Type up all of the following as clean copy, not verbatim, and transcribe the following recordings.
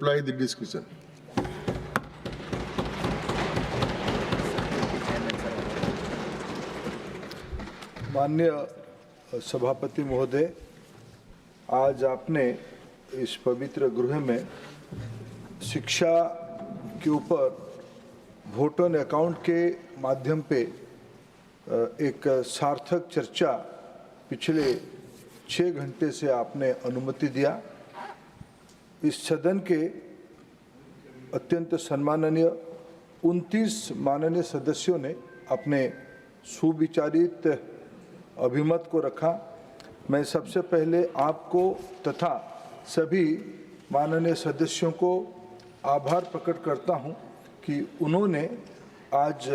reply the discussion. माननीय सभापति महोदय, आज आपने इस पवित्र गृह में शिक्षा के ऊपर वोट ऑन अकाउंट के माध्यम पे एक सार्थक चर्चा पिछले 6 घंटे से आपने अनुमति दिया। इस सदन के अत्यंत सम्माननीय 29 माननीय सदस्यों ने अपने सुविचारित अभिमत को रखा। मैं सबसे पहले आपको तथा सभी माननीय सदस्यों को आभार प्रकट करता हूं कि उन्होंने आज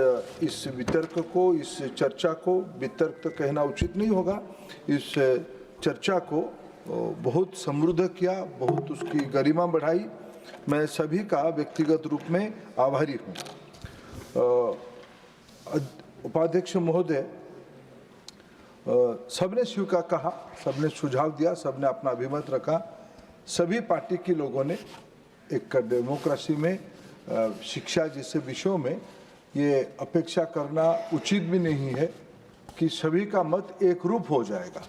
इस वितर्क को, इस चर्चा को, वितर्क तो कहना उचित नहीं होगा, इस चर्चा को बहुत समृद्ध किया, बहुत उसकी गरिमा बढ़ाई। मैं सभी का व्यक्तिगत रूप में आभारी हूँ। उपाध्यक्ष महोदय, सबने स्वीकार कहा, सबने सुझाव दिया, सबने अपना अभिमत रखा। सभी पार्टी के लोगों ने एक डेमोक्रेसी में शिक्षा जैसे विषयों में ये अपेक्षा करना उचित भी नहीं है कि सभी का मत एक रूप हो जाएगा।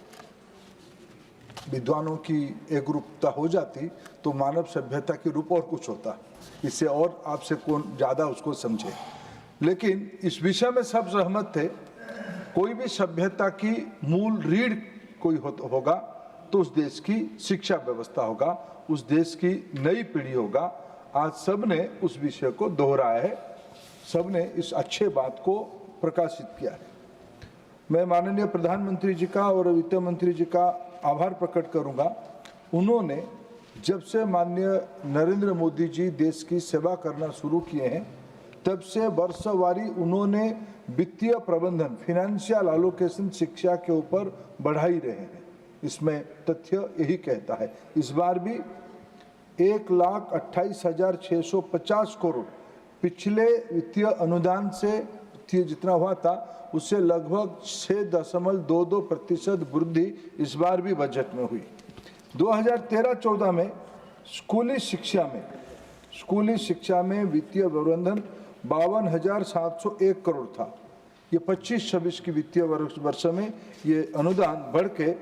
विद्वानों की एक रूपता हो जाती तो मानव सभ्यता की रूप और कुछ होता, इससे और आपसे कौन ज़्यादा उसको समझे। लेकिन इस विषय में सब सहमत थे, कोई भी सभ्यता की मूल रीढ़ कोई होगा तो उस देश की शिक्षा व्यवस्था होगा, उस देश की नई पीढ़ी होगा। आज सबने उस विषय को दोहराया है, सबने इस अच्छे बात को प्रकाशित किया है। मैं माननीय प्रधानमंत्री जी का और वित्त मंत्री जी का आभार प्रकट करूंगा। उन्होंने जब से माननीय नरेंद्र मोदी जी देश की सेवा करना शुरू किए हैं, तब से वर्षवारी उन्होंने वित्तीय प्रबंधन, फाइनेंशियल एलोकेशन शिक्षा के ऊपर बढ़ा ही रहे हैं। इसमें तथ्य यही कहता है। इस बार भी 1,28,650 करोड़ पिछले वित्तीय अनुदान से जितना हुआ था उससे लगभग 6.22% वृद्धि इस बार भी बजट में हुई। 2013-14 में स्कूली शिक्षा में वित्तीय प्रबंधन 52,701 करोड़ था। ये 25-26 की वित्तीय वर्ष में ये अनुदान बढ़ के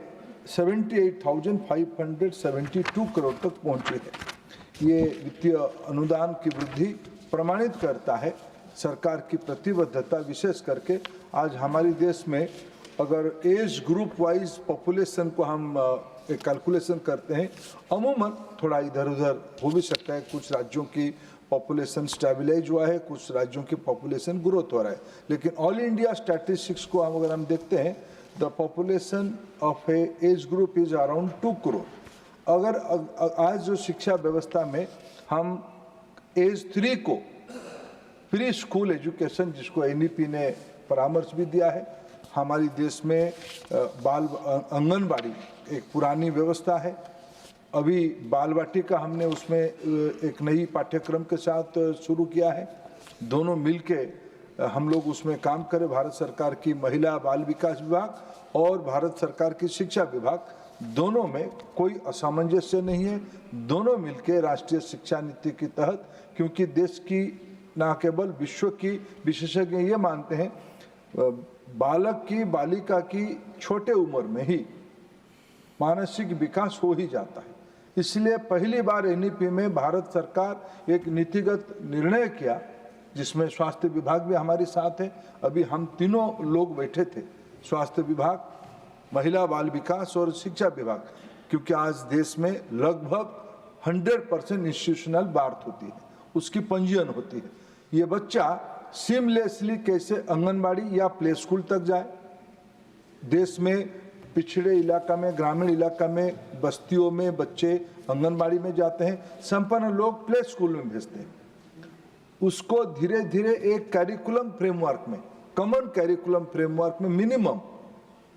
78,572 करोड़ तक पहुंचे है। ये वित्तीय अनुदान की वृद्धि प्रमाणित करता है सरकार की प्रतिबद्धता। विशेष करके आज हमारे देश में अगर एज ग्रुप वाइज पॉपुलेशन को हम एक कैलकुलेशन करते हैं, अमूमन थोड़ा इधर उधर हो भी सकता है, कुछ राज्यों की पॉपुलेशन स्टेबलाइज हुआ है, कुछ राज्यों की पॉपुलेशन ग्रोथ हो रहा है, लेकिन ऑल इंडिया स्टैटिस्टिक्स को अगर हम देखते हैं, the population of A age group is around 2 crore. अगर आज जो शिक्षा व्यवस्था में हम एज 3 को प्री स्कूल एजुकेशन, जिसको एनईपी ने परामर्श भी दिया है, हमारी देश में आंगनबाड़ी एक पुरानी व्यवस्था है। अभी बाल वाटिका हमने उसमें एक नई पाठ्यक्रम के साथ शुरू किया है। दोनों मिलके हम लोग उसमें काम करें, भारत सरकार की महिला बाल विकास विभाग और भारत सरकार की शिक्षा विभाग, दोनों में कोई असामंजस्य नहीं है। दोनों मिलके राष्ट्रीय शिक्षा नीति के तहत, क्योंकि देश की न केवल विश्व की विशेषज्ञ ये मानते हैं बालक की, बालिका की छोटे उम्र में ही मानसिक विकास हो ही जाता है। इसलिए पहली बार एनईपी में भारत सरकार एक नीतिगत निर्णय किया, जिसमें स्वास्थ्य विभाग भी हमारे साथ है। अभी हम तीनों लोग बैठे थे, स्वास्थ्य विभाग, महिला बाल विकास और शिक्षा विभाग, क्योंकि आज देश में लगभग 100% इंस्टीट्यूशनल बार्थ होती है, उसकी पंजीयन होती है। ये बच्चा सीमलेसली कैसे आंगनबाड़ी या प्ले स्कूल तक जाए। देश में पिछड़े इलाका में, ग्रामीण इलाका में, बस्तियों में बच्चे आंगनबाड़ी में जाते हैं, संपन्न लोग प्ले स्कूल में भेजते हैं। उसको धीरे धीरे एक कैरिकुलम फ्रेमवर्क में, कॉमन कैरिकुलम फ्रेमवर्क में मिनिमम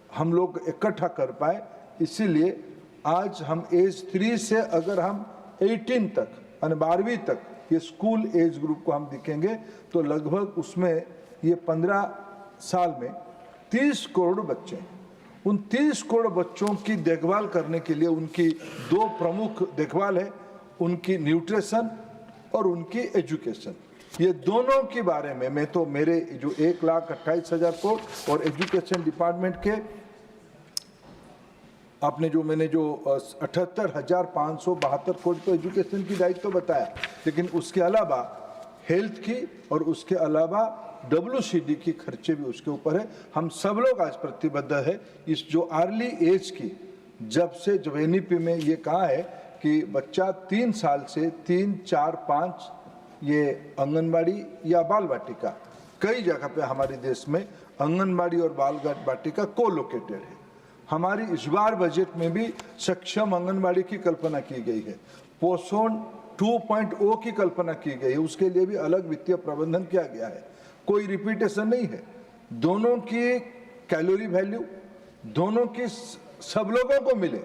हम लोग इकट्ठा कर पाए। इसीलिए आज हम एज 3 से अगर हम 18 तक, 12वीं तक ये स्कूल एज ग्रुप को हम दिखेंगे तो लगभग उसमें ये 15 साल में 30 करोड़ बच्चे हैं। उन 30 करोड़ बच्चों की देखभाल करने के लिए उनकी 2 प्रमुख देखभाल है। उनकी न्यूट्रिशन और उनकी एजुकेशन, ये दोनों के बारे में मैं तो मेरे जो 1,28,000 करोड़ और एजुकेशन डिपार्टमेंट के आपने जो मैंने जो 78,572 करोड़ तो एजुकेशन की दायित्व तो बताया, लेकिन उसके अलावा हेल्थ की और उसके अलावा WCD की खर्चे भी उसके ऊपर है। हम सब लोग आज प्रतिबद्ध है इस जो अर्ली एज की, जब से जो NEP में ये कहा है कि बच्चा 3 साल से 3, 4, 5 ये आंगनबाड़ी या बाल वाटिका, कई जगह पे हमारे देश में आंगनबाड़ी और बाल वाटिका को-लोकेटेड है। हमारी इस बार बजट में भी सक्षम आंगनबाड़ी की कल्पना की गई है, पोषण 2.0 की कल्पना की गई है, उसके लिए भी अलग वित्तीय प्रबंधन किया गया है। कोई रिपीटेशन नहीं है, दोनों की कैलोरी वैल्यू दोनों की सब लोगों को मिले,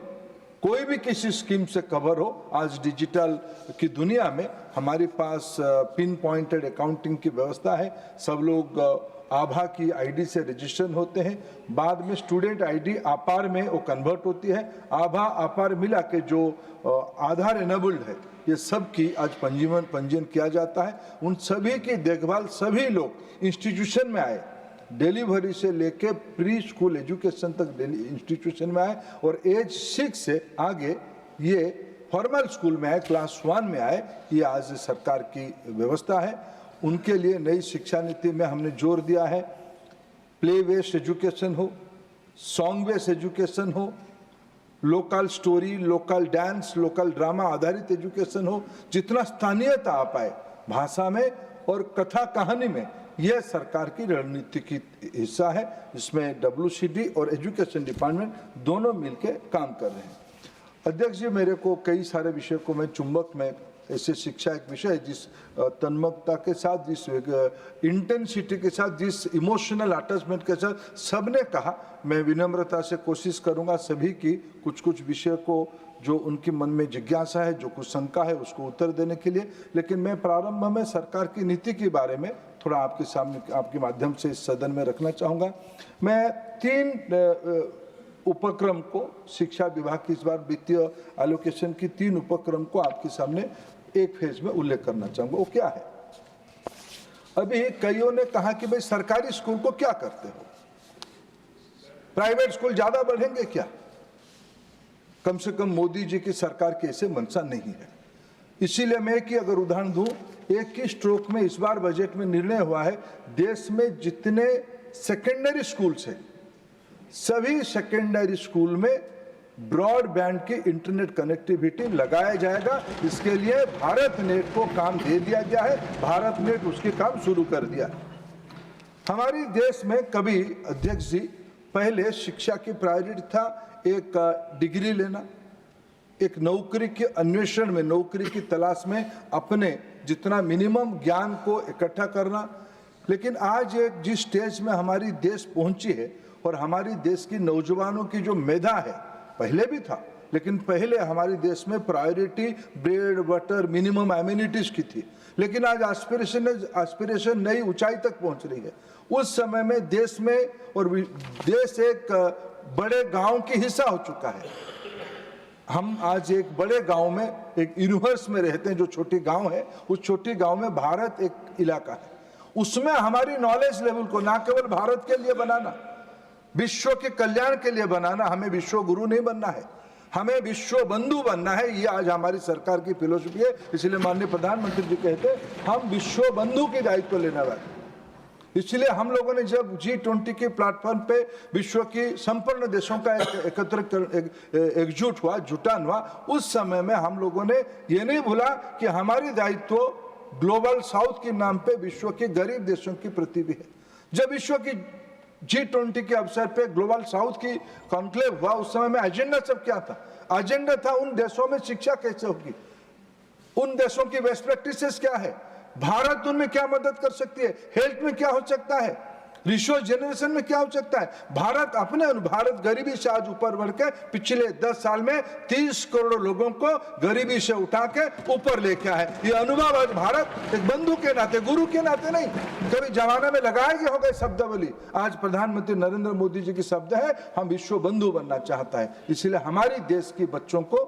कोई भी किसी स्कीम से कवर हो। आज डिजिटल की दुनिया में हमारे पास पिन पॉइंटेड अकाउंटिंग की व्यवस्था है, सब लोग आभा की आईडी से रजिस्ट्रेशन होते हैं, बाद में स्टूडेंट आईडी आपार में वो कन्वर्ट होती है, आभा आपार मिला के जो आधार एनेबल्ड है, ये सब की आज पंजीयन किया जाता है। उन सभी की देखभाल सभी लोग इंस्टीट्यूशन में आए, डिलीवरी से लेके प्री स्कूल एजुकेशन तक इंस्टीट्यूशन में आए और एज 6 से आगे ये फॉर्मल स्कूल में आए, क्लास 1 में आए, ये आज सरकार की व्यवस्था है। उनके लिए नई शिक्षा नीति में हमने जोर दिया है, प्ले बेस्ड एजुकेशन हो, सॉन्ग बेस्ड एजुकेशन हो, local story, local dance, local drama आधारित एजुकेशन हो, जितना स्थानीयता आ पाए भाषा में और कथा कहानी में, यह सरकार की रणनीति की हिस्सा है। इसमें WCD और एजुकेशन डिपार्टमेंट दोनों मिलकर काम कर रहे हैं। अध्यक्ष जी, मेरे को कई सारे विषय को मैं चुंबक में ऐसे शिक्षा एक विषय है जिस तन्मयता के साथ, जिस इंटेंसिटी के साथ, जिस इमोशनल अटैचमेंट के साथ सबने कहा, मैं विनम्रता से कोशिश करूंगा सभी की कुछ विषय को जो उनके मन में जिज्ञासा है, जो कुछ शंका है, उसको उत्तर देने के लिए। लेकिन मैं प्रारंभ में सरकार की नीति के बारे में थोड़ा आपके सामने, आपके माध्यम से इस सदन में रखना चाहूँगा। मैं 3 उपक्रम को, शिक्षा विभाग की इस बार वित्तीय एलोकेशन की 3 उपक्रम को आपके सामने एक फेज में उल्लेख करना चाहूँगा। वो क्या है? अभी कईयों ने कहा कि भाई सरकारी स्कूल को क्या करते हो, प्राइवेट स्कूल ज्यादा बढ़ेंगे क्या? कम से कम मोदी जी की सरकार की ऐसे मंशा नहीं है। इसीलिए मैं कि अगर उदाहरण दूं, एक ही स्ट्रोक में इस बार बजट में निर्णय हुआ है, देश में जितने सेकेंडरी स्कूल्स हैं, सभी सेकेंडरी स्कूल में ब्रॉडबैंड की इंटरनेट कनेक्टिविटी लगाया जाएगा। इसके लिए भारत नेट को काम दे दिया गया है, भारत नेट उसके काम शुरू कर दिया। हमारे देश में कभी अध्यक्ष जी पहले शिक्षा की प्रायोरिटी था एक डिग्री लेना, एक नौकरी के अन्वेषण में, नौकरी की तलाश में अपने जितना मिनिमम ज्ञान को इकट्ठा करना। लेकिन आज एक जिस स्टेज में हमारी देश पहुंची है और हमारी देश की नौजवानों की जो मेधा है, पहले भी था, लेकिन पहले हमारे देश में priority bread butter minimum amenities की थी, लेकिन आज एस्पिरेशन नई ऊंचाई तक पहुंच रही है। उस समय में देश में और देश एक बड़े गांव की हिस्सा हो चुका है। हम आज एक बड़े गांव में, एक यूनिवर्स में रहते हैं, जो छोटी गांव है, उस छोटी गांव में भारत एक इलाका है। उसमें हमारी नॉलेज लेवल को ना केवल भारत के लिए बनाना, विश्व के कल्याण के लिए बनाना, हमें विश्व गुरु नहीं बनना है, हमें विश्व बंधु बनना है। ये आज हमारी सरकार की फिलोसफी है। इसलिए माननीय प्रधानमंत्री जी कहते हैं हम विश्व बंधु के दायित्व लेने वाले। इसलिए हम लोगों ने जब G20 के प्लेटफॉर्म पे विश्व की संपूर्ण देशों का एकजुट हुआ, जुटान हुआ, उस समय में हम लोगों ने ये नहीं भूला कि हमारी दायित्व ग्लोबल साउथ के नाम पे विश्व के गरीब देशों के प्रति भी है। जब विश्व की G20 के अवसर पे ग्लोबल साउथ की कॉन्क्लेव हुआ, उस समय में एजेंडा सब क्या था? एजेंडा था उन देशों में शिक्षा कैसे होगी, उन देशों की बेस्ट प्रैक्टिसेस क्या है, भारत उनमें क्या मदद कर सकती है, हेल्थ में क्या हो सकता है, रिसोर्स जनरेशन में क्या हो सकता है। भारत गरीबी से आज ऊपर बढ़ के पिछले 10 साल में 30 करोड़ लोगों को गरीबी से उठा के ऊपर लेके आया है। ये अनुभव आज भारत एक बंधु के नाते, गुरु के नाते नहीं, कभी जमाने में लगाए गए हो गए शब्दावली, आज प्रधानमंत्री नरेंद्र मोदी जी की शब्द है हम विश्व बंधु बनना चाहता है। इसलिए हमारी देश के बच्चों को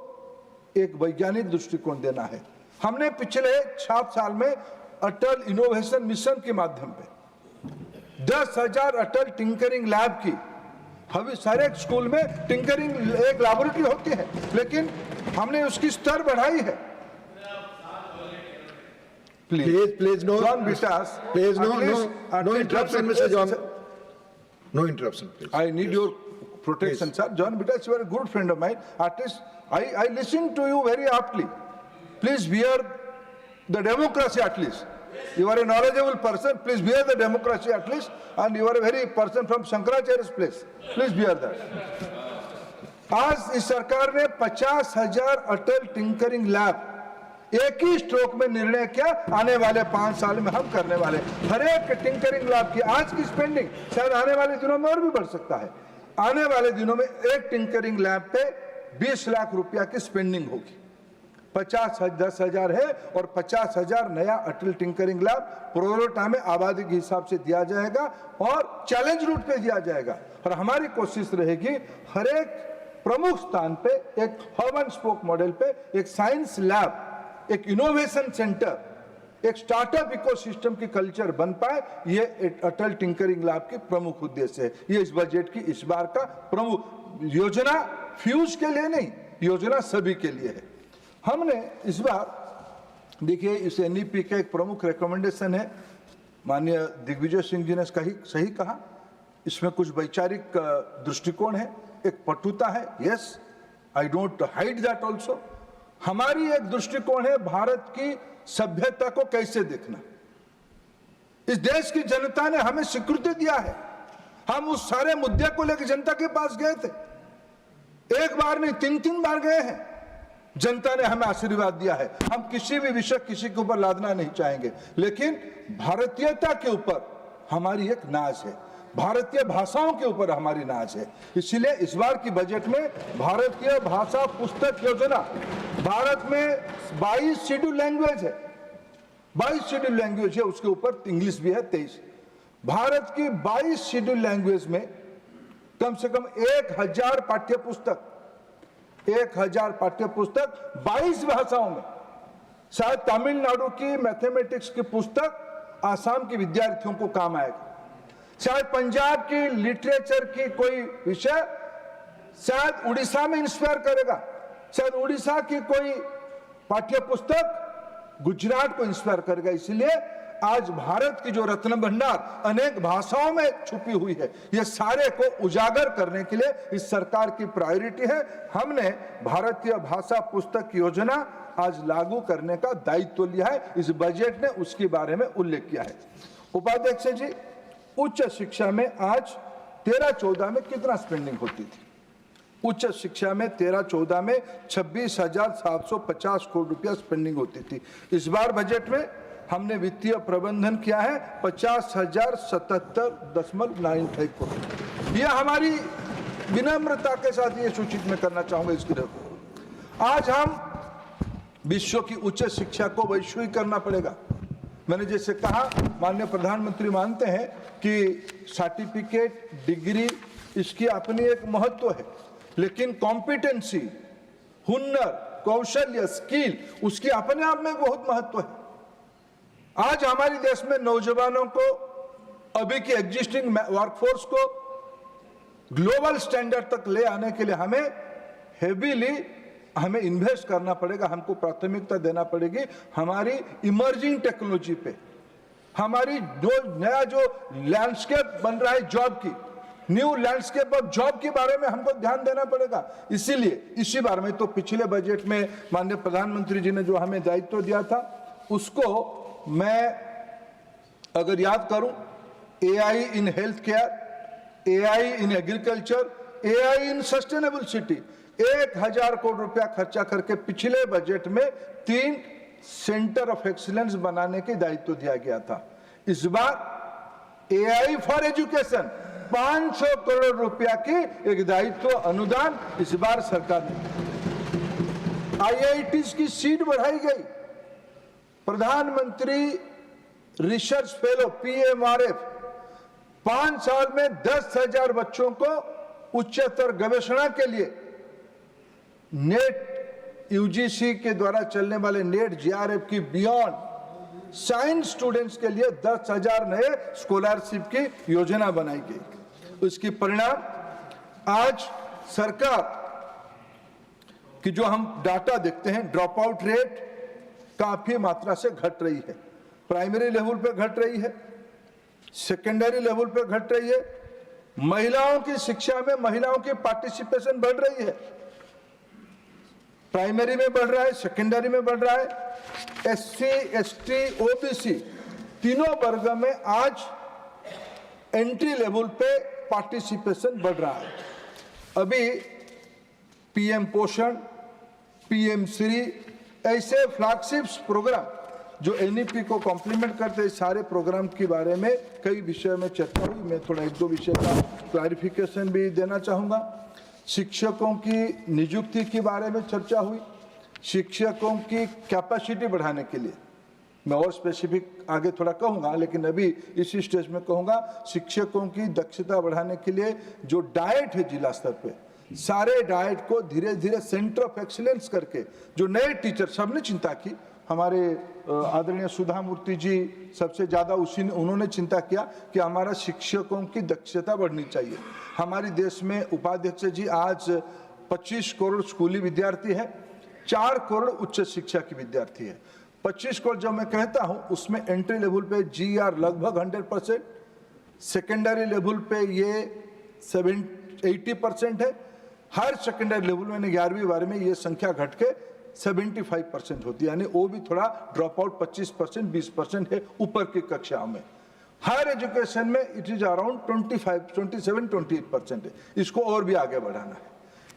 एक वैज्ञानिक दृष्टिकोण देना है। हमने पिछले 7 साल में अटल इनोवेशन मिशन के माध्यम पे 10,000 अटल टिंकरिंग लैब की, अभी हर एक स्कूल में टिंकरिंग एक लैबोरेटरी होती है, लेकिन हमने उसकी स्तर बढ़ाई है। Please, no. John Bitas, Please, no interruption, Mr. John. No interruption, please. I need your protection, sir. John Bitas, you are a good friend of mine. At least I listen to you very aptly. Please bear the democracy at least. You are a knowledgeable person. Please bear the democracy at least. And you are a very person from Shankaracharya's place. Please bear that. आज इस सरकार ने 50,000 अटल tinkering lab एक ही stroke में निर्णय किया, आने वाले 5 साल में हम करने वाले हर एक टिंकरिंग लैब की आज की स्पेंडिंग शायद आने वाले दिनों में और भी बढ़ सकता है। आने वाले दिनों में एक टिंकरिंग लैब पे 20 लाख रुपया की स्पेंडिंग होगी। 10,000 है और 50,000 नया अटल टिंकरिंग लैब प्रोरोटा में आबादी के हिसाब से दिया जाएगा और चैलेंज रूट पे दिया जाएगा। और हमारी कोशिश रहेगी हर एक प्रमुख स्थान पे एक हब एंड स्पोक मॉडल पे एक साइंस लैब, एक इनोवेशन सेंटर, एक स्टार्टअप इकोसिस्टम की कल्चर बन पाए, ये अटल टिंकरिंग लैब की प्रमुख उद्देश्य है। ये इस बजट की इस बार का प्रमुख योजना फ्यूज के लिए नहीं, योजना सभी के लिए है। हमने इस बार देखिए इस एनईपी का एक प्रमुख रिकमेंडेशन है, माननीय दिग्विजय सिंह जी ने सही कहा, इसमें कुछ वैचारिक दृष्टिकोण है, एक पटुता है। Yes, I don't hide that also. हमारी एक दृष्टिकोण है भारत की सभ्यता को कैसे देखना। इस देश की जनता ने हमें स्वीकृति दिया है, हम उस सारे मुद्दे को लेकर जनता के पास गए थे, एक बार नहीं 3 बार गए हैं। जनता ने हमें आशीर्वाद दिया है। हम किसी भी विषय किसी के ऊपर लादना नहीं चाहेंगे, लेकिन भारतीयता के ऊपर हमारी एक नाज है, भारतीय भाषाओं के ऊपर हमारी नाज है। इसलिए इस बार की बजट में भारतीय भाषा पुस्तक योजना, भारत में 22 शेड्यूल लैंग्वेज है, 22 शेड्यूल लैंग्वेज है, उसके ऊपर इंग्लिश भी है 23। भारत की 22 शेड्यूल लैंग्वेज में कम से कम 1,000 पाठ्य पुस्तक, 1,000 पाठ्य पुस्तक 22 भाषाओं में। शायद तमिलनाडु की मैथमेटिक्स की पुस्तक आसाम के विद्यार्थियों को काम आएगा, शायद पंजाब की लिटरेचर की कोई विषय शायद उड़ीसा में इंस्पायर करेगा, शायद उड़ीसा की कोई पाठ्य पुस्तक गुजरात को इंस्पायर करेगा। इसलिए आज भारत की जो रत्न भंडार अनेक भाषाओं में छुपी हुई है, ये सारे को उजागर करने के लिए इस सरकार की प्रायोरिटी है। हमने भारतीय भाषा पुस्तक योजना आज लागू करने का दायित्व लिया है, इस बजट ने उसके बारे में उल्लेख किया है। उपाध्यक्ष जी, उच्च शिक्षा में आज 13-14 में कितना स्पेंडिंग होती थी? उच्च शिक्षा में 13-14 में 26,750 करोड़ रुपया स्पेंडिंग होती थी। इस बार बजट में हमने वित्तीय प्रबंधन किया है 50,077.95 करोड़। यह हमारी विनम्रता के साथ ये सूचित में करना चाहूंगा इसकी तरफ। आज हम विश्व की उच्च शिक्षा को वैश्विक करना पड़ेगा। मैंने जैसे कहा, माननीय प्रधानमंत्री मानते हैं कि सर्टिफिकेट, डिग्री, इसकी अपनी एक महत्व है, लेकिन कॉम्पिटेंसी, हुनर, कौशल्य, स्किल, उसकी अपने आप में बहुत महत्व है। आज हमारे देश में नौजवानों को, अभी की एग्जिस्टिंग वर्कफोर्स को ग्लोबल स्टैंडर्ड तक ले आने के लिए हमें इन्वेस्ट करना पड़ेगा, हमको प्राथमिकता देना पड़ेगी हमारी इमर्जिंग टेक्नोलॉजी पे। हमारी जो नया जो लैंडस्केप बन रहा है जॉब की, न्यू लैंडस्केप ऑफ जॉब के बारे में हमको ध्यान देना पड़ेगा। इसीलिए इसी बारे में तो पिछले बजट में माननीय प्रधानमंत्री जी ने जो हमें दायित्व दिया था, उसको मैं अगर याद करूं, AI in health care, AI in agriculture, AI in sustainable city, 1,000 crore रुपया खर्चा करके पिछले बजट में 3 सेंटर ऑफ एक्सीलेंस बनाने के दायित्व दिया गया था। इस बार AI फॉर एजुकेशन 500 करोड़ रुपया की एक दायित्व अनुदान इस बार सरकार ने। IITs की सीट बढ़ाई गई, प्रधानमंत्री रिसर्च फेलो PMRF 5 साल में 10,000 बच्चों को उच्चतर गवेषणा के लिए नेट यूजीसी के द्वारा चलने वाले नेट जेआरएफ की बियॉन्ड साइंस स्टूडेंट्स के लिए 10,000 नए स्कॉलरशिप की योजना बनाई गई। उसकी परिणाम आज सरकार की जो हम डाटा देखते हैं, ड्रॉप आउट रेट काफी मात्रा से घट रही है। प्राइमरी लेवल पे घट रही है, सेकेंडरी लेवल पे घट रही है। महिलाओं की शिक्षा में महिलाओं की पार्टिसिपेशन बढ़ रही है, प्राइमरी में बढ़ रहा है, सेकेंडरी में बढ़ रहा है। एससी, एसटी, ओबीसी तीनों वर्ग में आज एंट्री लेवल पे पार्टिसिपेशन बढ़ रहा है। अभी पीएम पोषण, पीएम श्री ऐसे फ्लैगशिप्स प्रोग्राम जो एनईपी को कॉम्प्लीमेंट करते हैं, सारे प्रोग्राम के बारे में कई विषय में चर्चा हुई। मैं थोड़ा एक दो विषय का क्लैरिफिकेशन भी देना चाहूँगा। शिक्षकों की नियुक्ति के बारे में चर्चा हुई। शिक्षकों की कैपेसिटी बढ़ाने के लिए मैं और स्पेसिफिक आगे थोड़ा कहूँगा, लेकिन अभी इसी स्टेज में कहूँगा, शिक्षकों की दक्षता बढ़ाने के लिए जो डाइट है जिला स्तर पे, सारे डाइट को धीरे धीरे सेंटर ऑफ एक्सीलेंस करके जो नए टीचर, सबने चिंता की, हमारे आदरणीय सुधा मूर्ति जी सबसे ज़्यादा उन्होंने चिंता किया कि हमारा शिक्षकों की दक्षता बढ़नी चाहिए। हमारे देश में उपाध्यक्ष जी आज 25 करोड़ स्कूली विद्यार्थी है, 4 करोड़ उच्च शिक्षा की विद्यार्थी है। 25 करोड़ जब मैं कहता हूँ उसमें एंट्री लेवल पे जीआर लगभग 100%, सेकेंडरी लेवल पे ये 80% है। हर सेकेंडरी लेवल में 11वीं 12वीं में ये संख्या घट के 75% होती है, यानी वो भी थोड़ा ड्रॉप आउट 25%, 20% है ऊपर की कक्षाओं में। हायर एजुकेशन में इट इज अराउंड 27-28% है। इसको और भी आगे बढ़ाना है।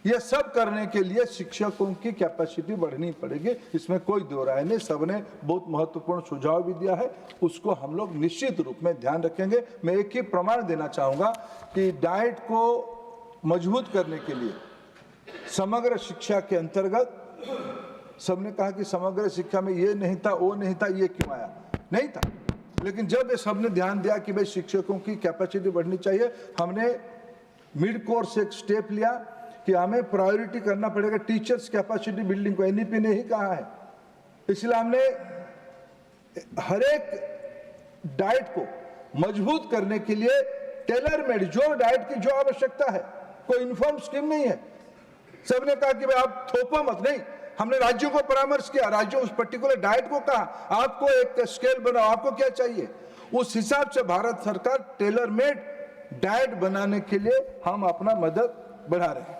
यह सब करने के लिए शिक्षकों की कैपेसिटी बढ़नी पड़ेगी, इसमें कोई दो राय नहीं। सबने बहुत महत्वपूर्ण सुझाव भी दिया है, उसको हम लोग निश्चित रूप में ध्यान रखेंगे। मैं एक ही प्रमाण देना चाहूँगा कि डाइट को मजबूत करने के लिए समग्र शिक्षा के अंतर्गत, सबने कहा कि समग्र शिक्षा में ये नहीं था, वो नहीं था, ये क्यों आया? नहीं था, लेकिन जब ये सबने ध्यान दिया कि भाई शिक्षकों की कैपेसिटी बढ़नी चाहिए, हमने मिड कोर्स एक स्टेप लिया कि हमें प्रायोरिटी करना पड़ेगा टीचर्स कैपेसिटी बिल्डिंग को। एनईपी ने ही कहा है, इसलिए हमने हर एक डाइट को मजबूत करने के लिए टेलर मेड, जो डाइट की जो आवश्यकता है, कोई यूनिफॉर्म स्कीम नहीं है। सबने कहा कि भाई आप थोपो मत, नहीं, हमने राज्यों को परामर्श किया, राज्यों उस पर्टिकुलर डाइट को कहा आपको एक स्केल बनाओ, आपको क्या चाहिए, उस हिसाब से भारत सरकार टेलर मेड डाइट बनाने के लिए हम अपना मदद बढ़ा रहे हैं।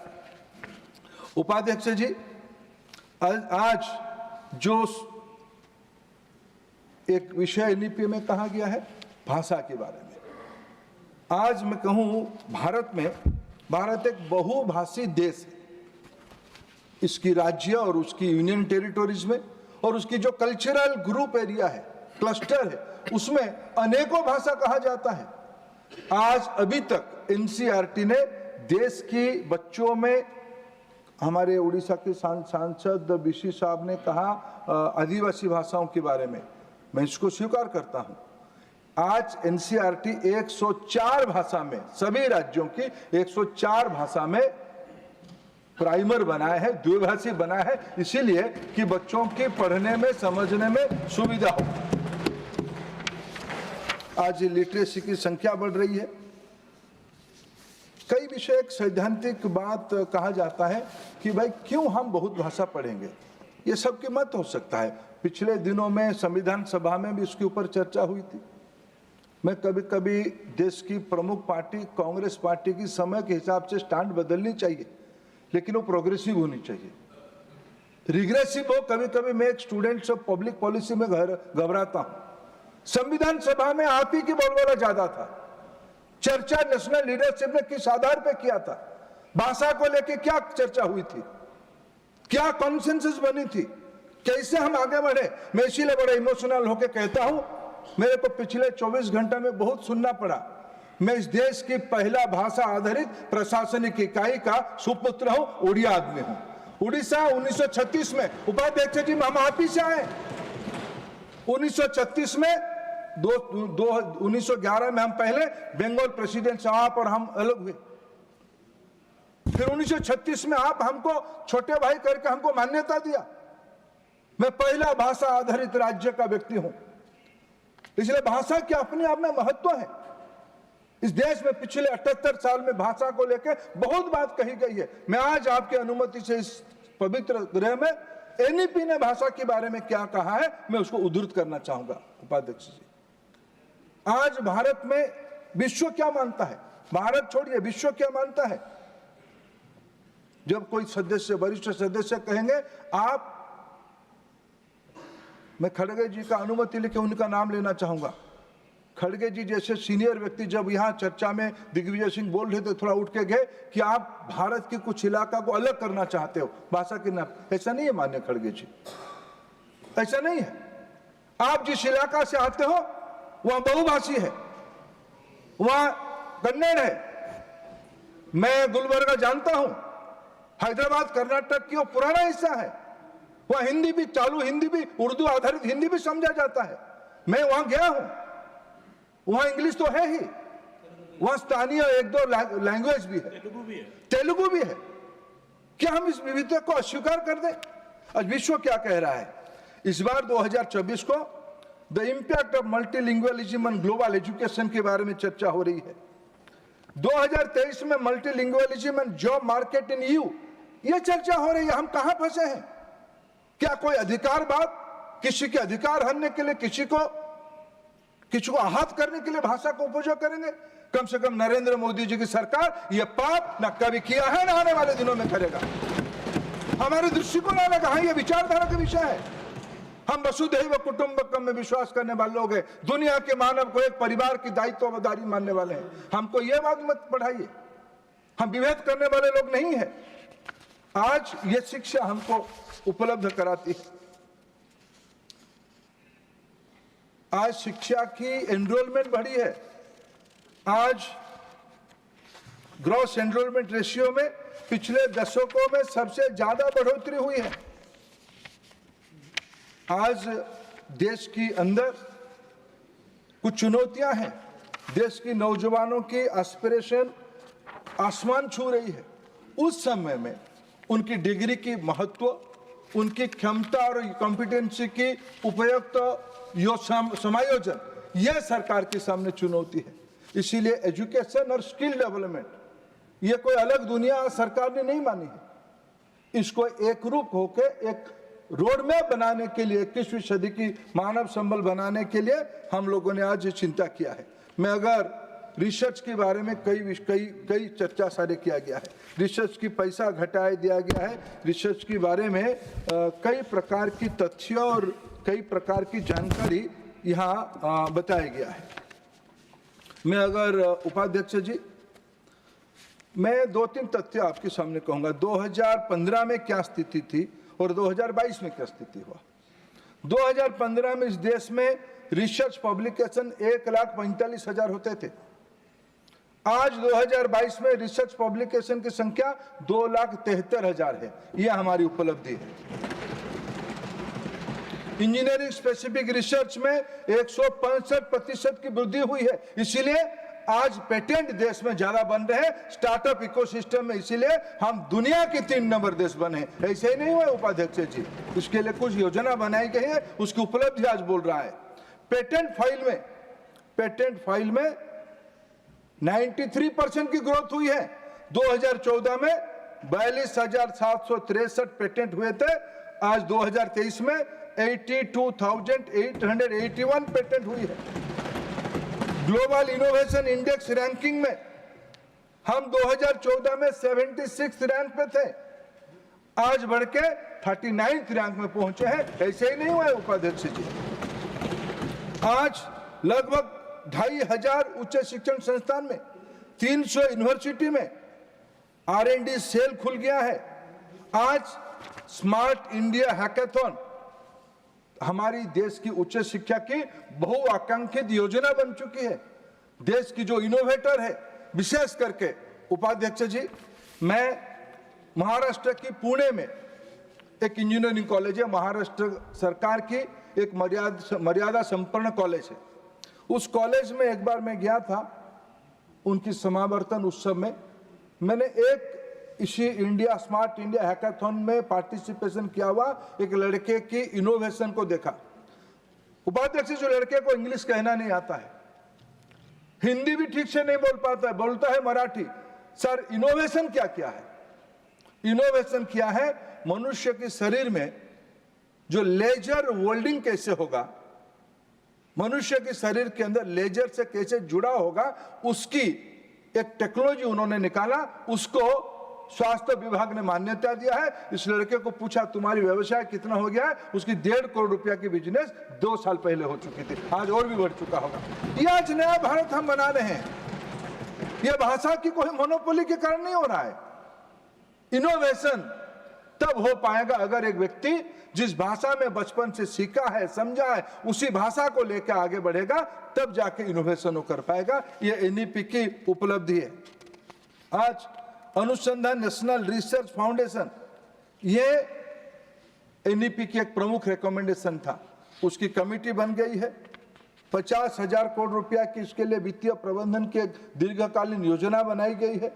उपाध्यक्ष जी, आज जो एक विषय एनईपी में कहा गया है भाषा के बारे में, आज मैं कहूँ भारत एक बहुभाषी देश है। इसकी राज्य और उसकी यूनियन टेरिटोरीज में और उसकी जो कल्चरल ग्रुप एरिया है, क्लस्टर है, उसमें अनेकों भाषा कहा जाता है। आज अभी तक एनसीईआरटी ने देश की बच्चों में, हमारे उड़ीसा के सांसद बीसी साहब ने कहा आदिवासी भाषाओं के बारे में, मैं इसको स्वीकार करता हूं। आज एनसीईआरटी 104 भाषा में, सभी राज्यों की 104 भाषा में प्राइमर बनाया है, द्विभाषी बनाया है, इसीलिए कि बच्चों की पढ़ने में समझने में सुविधा हो। आज लिटरेसी की संख्या बढ़ रही है। कई विषय एक सैद्धांतिक बात कहा जाता है कि भाई क्यों हम बहुत भाषा पढ़ेंगे, ये सबकी मत हो सकता है। पिछले दिनों में संविधान सभा में भी इसके ऊपर चर्चा हुई थी। मैं कभी कभी देश की प्रमुख पार्टी कांग्रेस पार्टी की समय के हिसाब से स्टैंड बदलनी चाहिए, लेकिन वो प्रोग्रेसिव होनी चाहिए। रिग्रेसिव हो, कभी कभी मैं एक स्टूडेंट ऑफ पब्लिक पॉलिसी में घबराता हूं। संविधान सभा में आप ही की बोलबाला ज्यादा था। चर्चा नेशनल लीडरशिप ने किस आधार पे किया था? भाषा को लेके क्या चर्चा हुई थी, क्या कॉन्सेंसस बनी थी, कैसे हम आगे बढ़े? मैं इसीलिए बड़ा इमोशनल होकर कहता हूं, मेरे को पिछले 24 घंटे में बहुत सुनना पड़ा। मैं इस देश की पहला भाषा आधारित प्रशासनिक इकाई का सुपुत्र हूं, उड़िया आदमी हूं। उड़ीसा 1936 में, उपाध्यक्ष जी हम आप ही से आए। 1936 में 1911 में हम पहले बंगाल प्रेसिडेंट साहब और हम अलग हुए। फिर 1936 में आप हमको छोटे भाई करके हमको मान्यता दिया। मैं पहला भाषा आधारित राज्य का व्यक्ति हूं, इसलिए भाषा के अपने आप में महत्व है। इस देश में पिछले 78 साल में भाषा को लेकर बहुत बात कही गई है। मैं आज आपकी अनुमति से इस पवित्र गृह में एनईपी ने भाषा के बारे में क्या कहा है, मैं उसको उद्धृत करना चाहूंगा। उपाध्यक्ष जी, आज भारत में विश्व क्या मानता है, भारत छोड़िए विश्व क्या मानता है। जब कोई सदस्य, वरिष्ठ सदस्य कहेंगे आप, मैं खड़गे जी का अनुमति लेके उनका नाम लेना चाहूंगा। खड़गे जी जैसे सीनियर व्यक्ति जब यहाँ चर्चा में दिग्विजय सिंह बोल रहे थे, थोड़ा उठ के गए कि आप भारत के कुछ इलाका को अलग करना चाहते हो भाषा के नाम। ऐसा नहीं है मान्य खड़गे जी, ऐसा नहीं है। आप जिस इलाका से आते हो वहां बहुभाषी है, वहां कन्नड़ है। मैं गुलबर्गा जानता हूं, हैदराबाद कर्नाटक की वो पुराना हिस्सा है, वहां हिंदी भी चालू, हिंदी भी, उर्दू आधारित हिंदी भी समझा जाता है। मैं वहां गया हूं, वहां इंग्लिश तो है ही, वहां स्थानीय एक दो लैंग्वेज भी है, तेलुगु भी है। क्या हम इस विविधता को अस्वीकार कर दें? आज विश्व क्या कह रहा है? इस बार 2024 को the impact of multilingualism on global education के बारे में चर्चा हो रही है। 2023 में multilingualism and job market in EU, ये चर्चा हो रही है। हम कहां फंसे हैं? क्या कोई अधिकारवाद, किसी के अधिकार हनने के लिए, किसी को आहत करने के लिए भाषा को उपयोग करेंगे? कम से कम नरेंद्र मोदी जी की सरकार ये पाप न कभी किया है, न आने वाले दिनों में करेगा। हमारे दृष्टिकोण अलग है, ये विचारधारा का विषय है। हम वसुधैव कुटुंबकम में विश्वास करने वाले लोग हैं, दुनिया के मानव को एक परिवार की दायित्वदारी मानने वाले हैं। हमको ये बात मत पढ़ाइए, हम विभेद करने वाले लोग नहीं है। आज ये शिक्षा हमको उपलब्ध कराती है। आज शिक्षा की एनरोलमेंट बढ़ी है। आज ग्रॉस एनरोलमेंट रेशियो में पिछले दशकों में सबसे ज्यादा बढ़ोतरी हुई है। आज देश के अंदर कुछ चुनौतियां हैं। देश की नौजवानों की एस्पिरेशन आसमान छू रही है। उस समय में उनकी डिग्री की महत्व, उनकी क्षमता और कॉम्पिटेंसी की उपयुक्त समायोजन, यह सरकार के सामने चुनौती है। इसीलिए एजुकेशन और स्किल डेवलपमेंट, ये कोई अलग दुनिया सरकार ने नहीं मानी है। इसको एक रूप होकर एक रोड मैप बनाने के लिए, 21वीं सदी की मानव संबल बनाने के लिए हम लोगों ने आज चिंता किया है। मैं अगर रिसर्च के बारे में कई चर्चा सारे किया गया है, रिसर्च की पैसा घटाया दिया गया है, रिसर्च के बारे में कई प्रकार की तथ्य और कई प्रकार की जानकारी यहाँ बताया गया है। मैं अगर उपाध्यक्ष जी, मैं 2-3 तथ्य आपके सामने कहूँगा। 2015 में क्या स्थिति थी और 2022 में क्या स्थिति हुआ। 2015 में इस देश में रिसर्च पब्लिकेशन 1,45,000 होते थे। आज 2022 में रिसर्च पब्लिकेशन की संख्या 2,73,000 है। यह हमारी उपलब्धि है। इंजीनियरिंग स्पेसिफिक रिसर्च में 165% की वृद्धि हुई है। इसीलिए आज पेटेंट देश में ज्यादा बन रहे हैं, स्टार्टअप इकोसिस्टम में, इसीलिए हम दुनिया के 3 नंबर देश बने। ऐसे ही नहीं हुआ उपाध्यक्ष जी, उसके लिए कुछ योजना बनाई गई है, उसकी उपलब्धि आज बोल रहा है। पेटेंट फाइल में 93% की ग्रोथ हुई है। 2014 में 42,763 पेटेंट हुए थे। आज 2023 में 82,881 पेटेंट हुई है। ग्लोबल इनोवेशन इंडेक्स रैंकिंग में हम 2014 में 76 रैंक पे थे, आज बढ़ के 39 रैंक में पहुंचे हैं। ऐसे ही नहीं हुआ है उपाध्यक्ष जी। आज लगभग 2,500 उच्च शिक्षण संस्थान में, 300 यूनिवर्सिटी में R&D सेल खुल गया है। आज स्मार्ट इंडिया हैकाथॉन हमारी देश की उच्च शिक्षा की बहुआकांक्षित योजना बन चुकी है। देश की जो इनोवेटर है, विशेष करके उपाध्यक्ष जी, मैं महाराष्ट्र की पुणे में एक इंजीनियरिंग कॉलेज है, महाराष्ट्र सरकार की एक मर्यादा संपन्न कॉलेज है। उस कॉलेज में एक बार मैं गया था, उनकी समावर्तन उत्सव में मैंने एक इसी इंडिया स्मार्ट इंडिया हैकाथॉन में पार्टिसिपेशन किया हुआ एक लड़के की इनोवेशन को देखा। उपाध्यक्ष, जो लड़के को इंग्लिश कहना नहीं आता है, हिंदी भी ठीक से नहीं बोल पाता है, बोलता है मराठी। सर, इनोवेशन क्या किया है? इनोवेशन किया है मनुष्य के शरीर में जो लेजर वेल्डिंग कैसे होगा, मनुष्य के शरीर के अंदर लेजर से कैसे जुड़ा होगा, उसकी एक टेक्नोलॉजी उन्होंने निकाला। उसको स्वास्थ्य विभाग ने मान्यता दिया है। इस लड़के को पूछा तुम्हारी व्यवसाय कितना हो गया है, उसकी 1.5 करोड़ रुपया की बिजनेस 2 साल पहले हो चुकी थी, आज और भी बढ़ चुका होगा। ये आज नया भारत हम बना रहे हैं। यह भाषा की कोई मोनोपोली के कारण नहीं हो रहा है। इनोवेशन तब हो पाएगा अगर एक व्यक्ति जिस भाषा में बचपन से सीखा है, समझा है, उसी भाषा को लेकर आगे बढ़ेगा, तब जाके इनोवेशन हो कर पाएगा। ये एनईपी की उपलब्धि है। आज अनुसंधान नेशनल रिसर्च फाउंडेशन, ये एनईपी की एक प्रमुख रिकमेंडेशन था, उसकी कमेटी बन गई है। 50,000 करोड़ रुपया की इसके लिए वित्तीय प्रबंधन की एक दीर्घकालीन योजना बनाई गई है।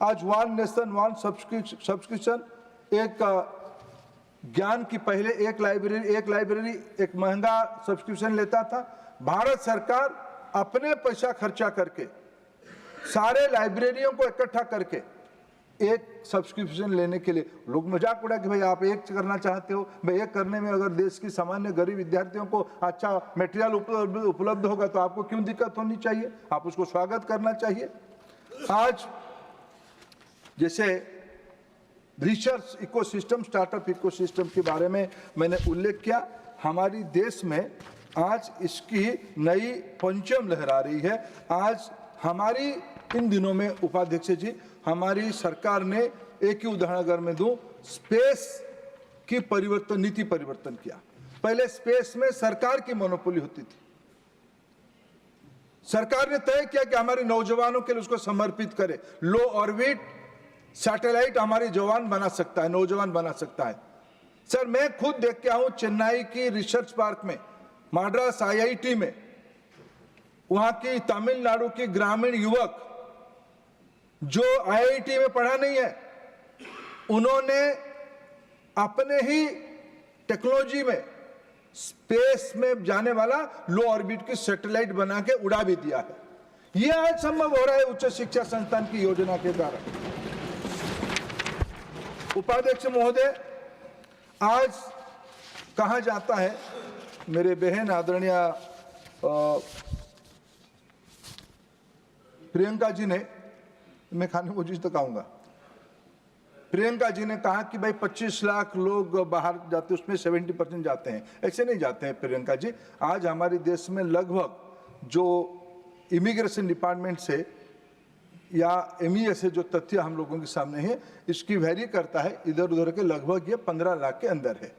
आज वन नेशन वन सब्सक्रिप्शन, एक ज्ञान की पहले एक लाइब्रेरी एक महंगा सब्सक्रिप्शन लेता था। भारत सरकार अपने पैसा खर्चा करके सारे लाइब्रेरियों को इकट्ठा करके एक सब्सक्रिप्शन लेने के लिए, लोग मजाक उड़ा कि भाई आप एक करना चाहते हो, भाई एक करने में अगर देश की सामान्य गरीब विद्यार्थियों को अच्छा मटेरियल उपलब्ध होगा तो आपको क्यों दिक्कत होनी चाहिए, आप उसको स्वागत करना चाहिए। आज जैसे रिसर्च इकोसिस्टम, स्टार्टअप इकोसिस्टम के बारे में मैंने उल्लेख किया, हमारी देश में आज इसकी नई पंचम लहरा रही है। आज हमारी इन दिनों में उपाध्यक्ष जी, हमारी सरकार ने, एक ही उदाहरण अगर मैं दूं, स्पेस की नीति परिवर्तन किया। पहले स्पेस में सरकार की मोनोपोली होती थी। सरकार ने तय किया कि हमारे नौजवानों के लिए उसको समर्पित करे। लो ऑर्बिट सैटेलाइट हमारे जवान बना सकता है, नौजवान बना सकता है। सर, मैं खुद देख के आऊं चेन्नई की रिसर्च पार्क में, मद्रास आईआईटी में, वहां की तमिलनाडु की ग्रामीण युवक जो आईआईटी में पढ़ा नहीं है, उन्होंने अपने ही टेक्नोलॉजी में स्पेस में जाने वाला लो ऑर्बिट की सैटेलाइट बना के उड़ा भी दिया है। यह आज संभव हो रहा है उच्च शिक्षा संस्थान की योजना के कारण। उपाध्यक्ष महोदय, आज कहा जाता है, मेरे बहन आदरणीय प्रियंका जी ने, मैं खाने को चीज तो कहूंगा, प्रियंका जी ने कहा कि भाई 25 लाख लोग बाहर जाते, उसमें 70% जाते हैं। ऐसे नहीं जाते हैं प्रियंका जी। आज हमारे देश में लगभग जो इमिग्रेशन डिपार्टमेंट से या एमईए से जो तथ्य हम लोगों के सामने है, इसकी वैरी करता है, इधर उधर के लगभग ये 15 लाख के अंदर है।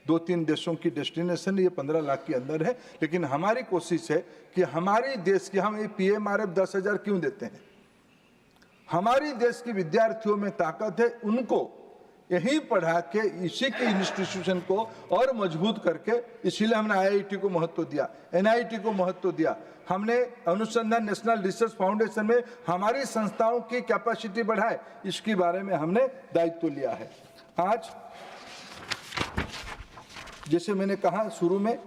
2-3 देशों की डेस्टिनेशन ये 15 लाख के अंदर है। लेकिन हमारी कोशिश है कि हमारी देश की, हम ये PMRF 10,000 क्यों देते हैं, हमारी देश के विद्यार्थियों में ताकत है, उनको यहीं पढ़ा के इसी के इंस्टीट्यूशन को और मजबूत करके, इसीलिए हमने आईआईटी को महत्व दिया, एनआईटी को महत्व दिया। हमने अनुसंधान नेशनल रिसर्च फाउंडेशन में हमारी संस्थाओं की कैपेसिटी बढ़ाए, इसके बारे में हमने दायित्व लिया है। आज जैसे मैंने कहा शुरू में,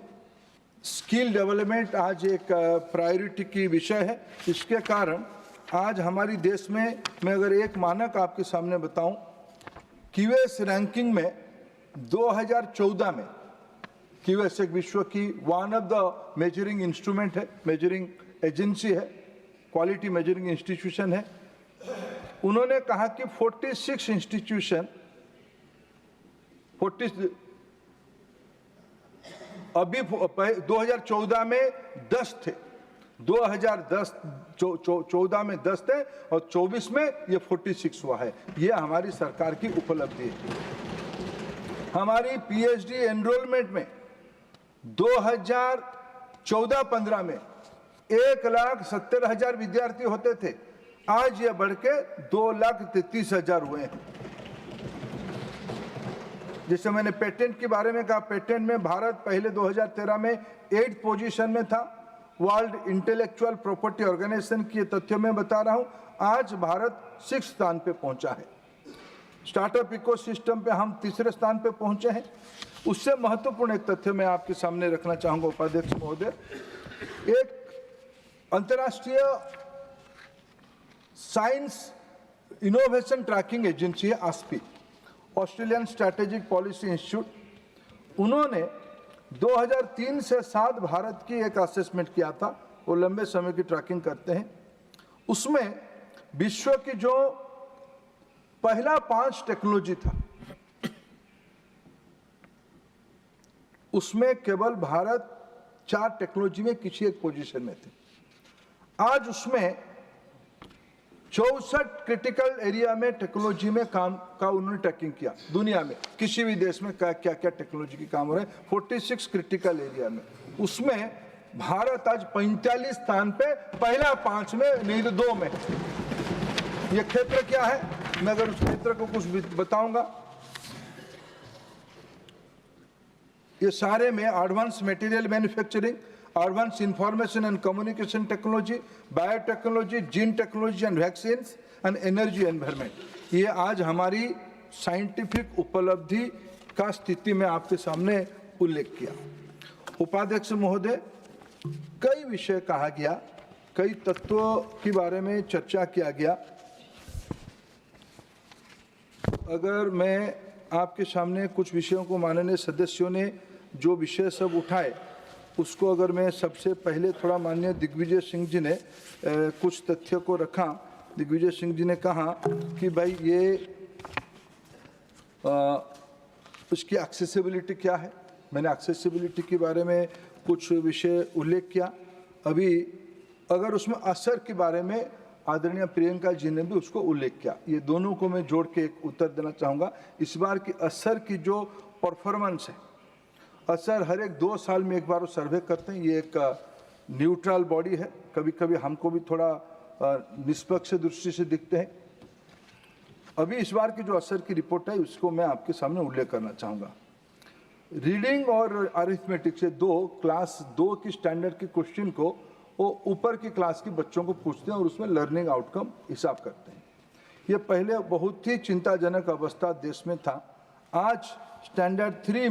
स्किल डेवलपमेंट आज एक प्रायोरिटी की विषय है। इसके कारण आज हमारी देश में, मैं अगर एक मानक आपके सामने बताऊं, क्यूएस रैंकिंग में 2014 में, क्यूएस एक विश्व की one of the measuring instrument है, मेजरिंग एजेंसी है, क्वालिटी मेजरिंग इंस्टीट्यूशन है। उन्होंने कहा कि 46 इंस्टीट्यूशन, अभी 2014 में 10 थे, 2014 में 10 थे और 24 में ये 46 हुआ है। ये हमारी सरकार की उपलब्धि है। हमारी पीएचडी एनरोलमेंट में 2014-15 में 1,70,000 विद्यार्थी होते थे, आज ये बढ़ के 2,33,000 हुए हैं। जैसे मैंने पेटेंट के बारे में कहा, पेटेंट में भारत पहले 2013 में 8th पोजीशन में था। वर्ल्ड इंटेलेक्चुअल प्रॉपर्टी ऑर्गेनाइजेशन के तथ्यों में बता रहा हूं, आज भारत 6th स्थान पे पहुंचा है। स्टार्टअप इकोसिस्टम पे हम तीसरे स्थान पे पहुंचे हैं। उससे महत्वपूर्ण एक तथ्य मैं आपके सामने रखना चाहूंगा उपाध्यक्ष महोदय, एक अंतर्राष्ट्रीय साइंस इनोवेशन ट्रैकिंग एजेंसी है आस्पी, ऑस्ट्रेलियन स्ट्रैटेजिक पॉलिसी इंस्टीट्यूट। उन्होंने 2003 से 7 भारत की एक असेसमेंट किया था, वो लंबे समय की ट्रैकिंग करते हैं। उसमें विश्व की जो पहला 5 टेक्नोलॉजी था, उसमें केवल भारत 4 टेक्नोलॉजी में किसी एक पोजीशन में थे। आज उसमें 64 क्रिटिकल एरिया में टेक्नोलॉजी में काम का उन्होंने ट्रैकिंग किया। दुनिया में किसी भी देश में क्या क्या टेक्नोलॉजी की काम हो रहा है, 46 क्रिटिकल एरिया में, उसमें भारत आज 45 स्थान पे, पहला 5 में, नहीं तो 2 में। ये क्षेत्र क्या है, मैं अगर उस क्षेत्र को कुछ बताऊंगा, ये सारे में advance material manufacturing, advance information and communication technology, biotechnology, gene technology and vaccines and energy environment, ये आज हमारी साइंटिफिक उपलब्धि का स्थिति में आपके सामने उल्लेख किया। उपाध्यक्ष महोदय, कई विषय कहा गया, कई तत्वों के बारे में चर्चा किया गया। अगर मैं आपके सामने कुछ विषयों को माननीय सदस्यों ने जो विषय सब उठाए, उसको अगर मैं सबसे पहले थोड़ा माननीय दिग्विजय सिंह जी ने कुछ तथ्य को रखा। दिग्विजय सिंह जी ने कहा कि भाई ये उसकी एक्सेसिबिलिटी क्या है। मैंने एक्सेसिबिलिटी के बारे में कुछ विषय उल्लेख किया। अभी अगर उसमें असर के बारे में आदरणीय प्रियंका जी ने भी उसको उल्लेख किया। ये दोनों को मैं जोड़ के एक उत्तर देना चाहूँगा। इस बार की असर की जो परफॉर्मेंस है, असर हर एक 2 साल में एक बार वो सर्वे करते हैं। ये एक न्यूट्रल बॉडी है, कभी कभी हमको भी थोड़ा निष्पक्ष दृष्टि से दिखते हैं। अभी इस बार की जो असर की रिपोर्ट है, उसको मैं आपके सामने उल्लेख करना चाहूँगा। रीडिंग और अरिथमेटिक से क्लास 2 की स्टैंडर्ड के क्वेश्चन को वो ऊपर की क्लास के बच्चों को पूछते हैं और उसमें लर्निंग आउटकम हिसाब करते हैं। ये पहले बहुत ही चिंताजनक अवस्था देश में था। आज स्टैंडर्ड 3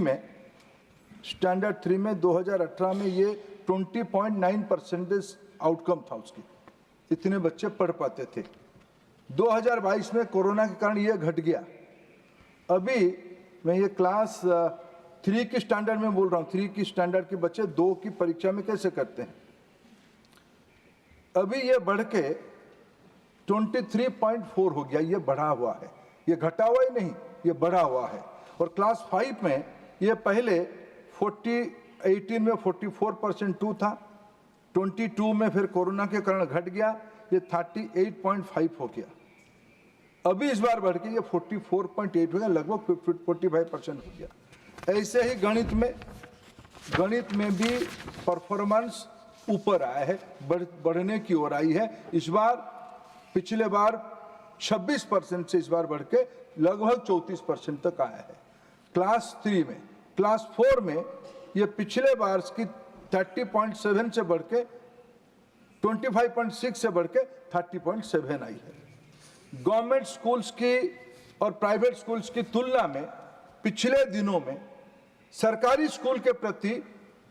में 2018 में ये 20.9% आउटकम था उसकी, इतने बच्चे पढ़ पाते थे। 2022 में कोरोना के कारण ये घट गया। अभी मैं ये क्लास 3 की स्टैंडर्ड में बोल रहा हूँ, 3 की स्टैंडर्ड के बच्चे 2 की परीक्षा में कैसे करते हैं। अभी ये बढ़ के 23.4 हो गया। ये बढ़ा हुआ है, ये घटा हुआ ही नहीं, ये बढ़ा हुआ है। और क्लास 5 में ये पहले 18 में 44% 2 था, 22 में फिर कोरोना के कारण घट गया, ये 38.5 हो गया। अभी इस बार बढ़ के ये 44.8 हो गया, लगभग 45% हो गया। ऐसे ही गणित में भी परफॉर्मेंस ऊपर आया है, बढ़ने की ओर आई है। इस बार पिछले बार 26% से इस बार बढ़ के लगभग 34% तक आया है क्लास 3 में। क्लास 4 में ये पिछले बार की 30.7 से बढ़ के 25.6 से बढ़ के 30.7 आई है। गवर्नमेंट स्कूल्स की और प्राइवेट स्कूल्स की तुलना में पिछले दिनों में सरकारी स्कूल के प्रति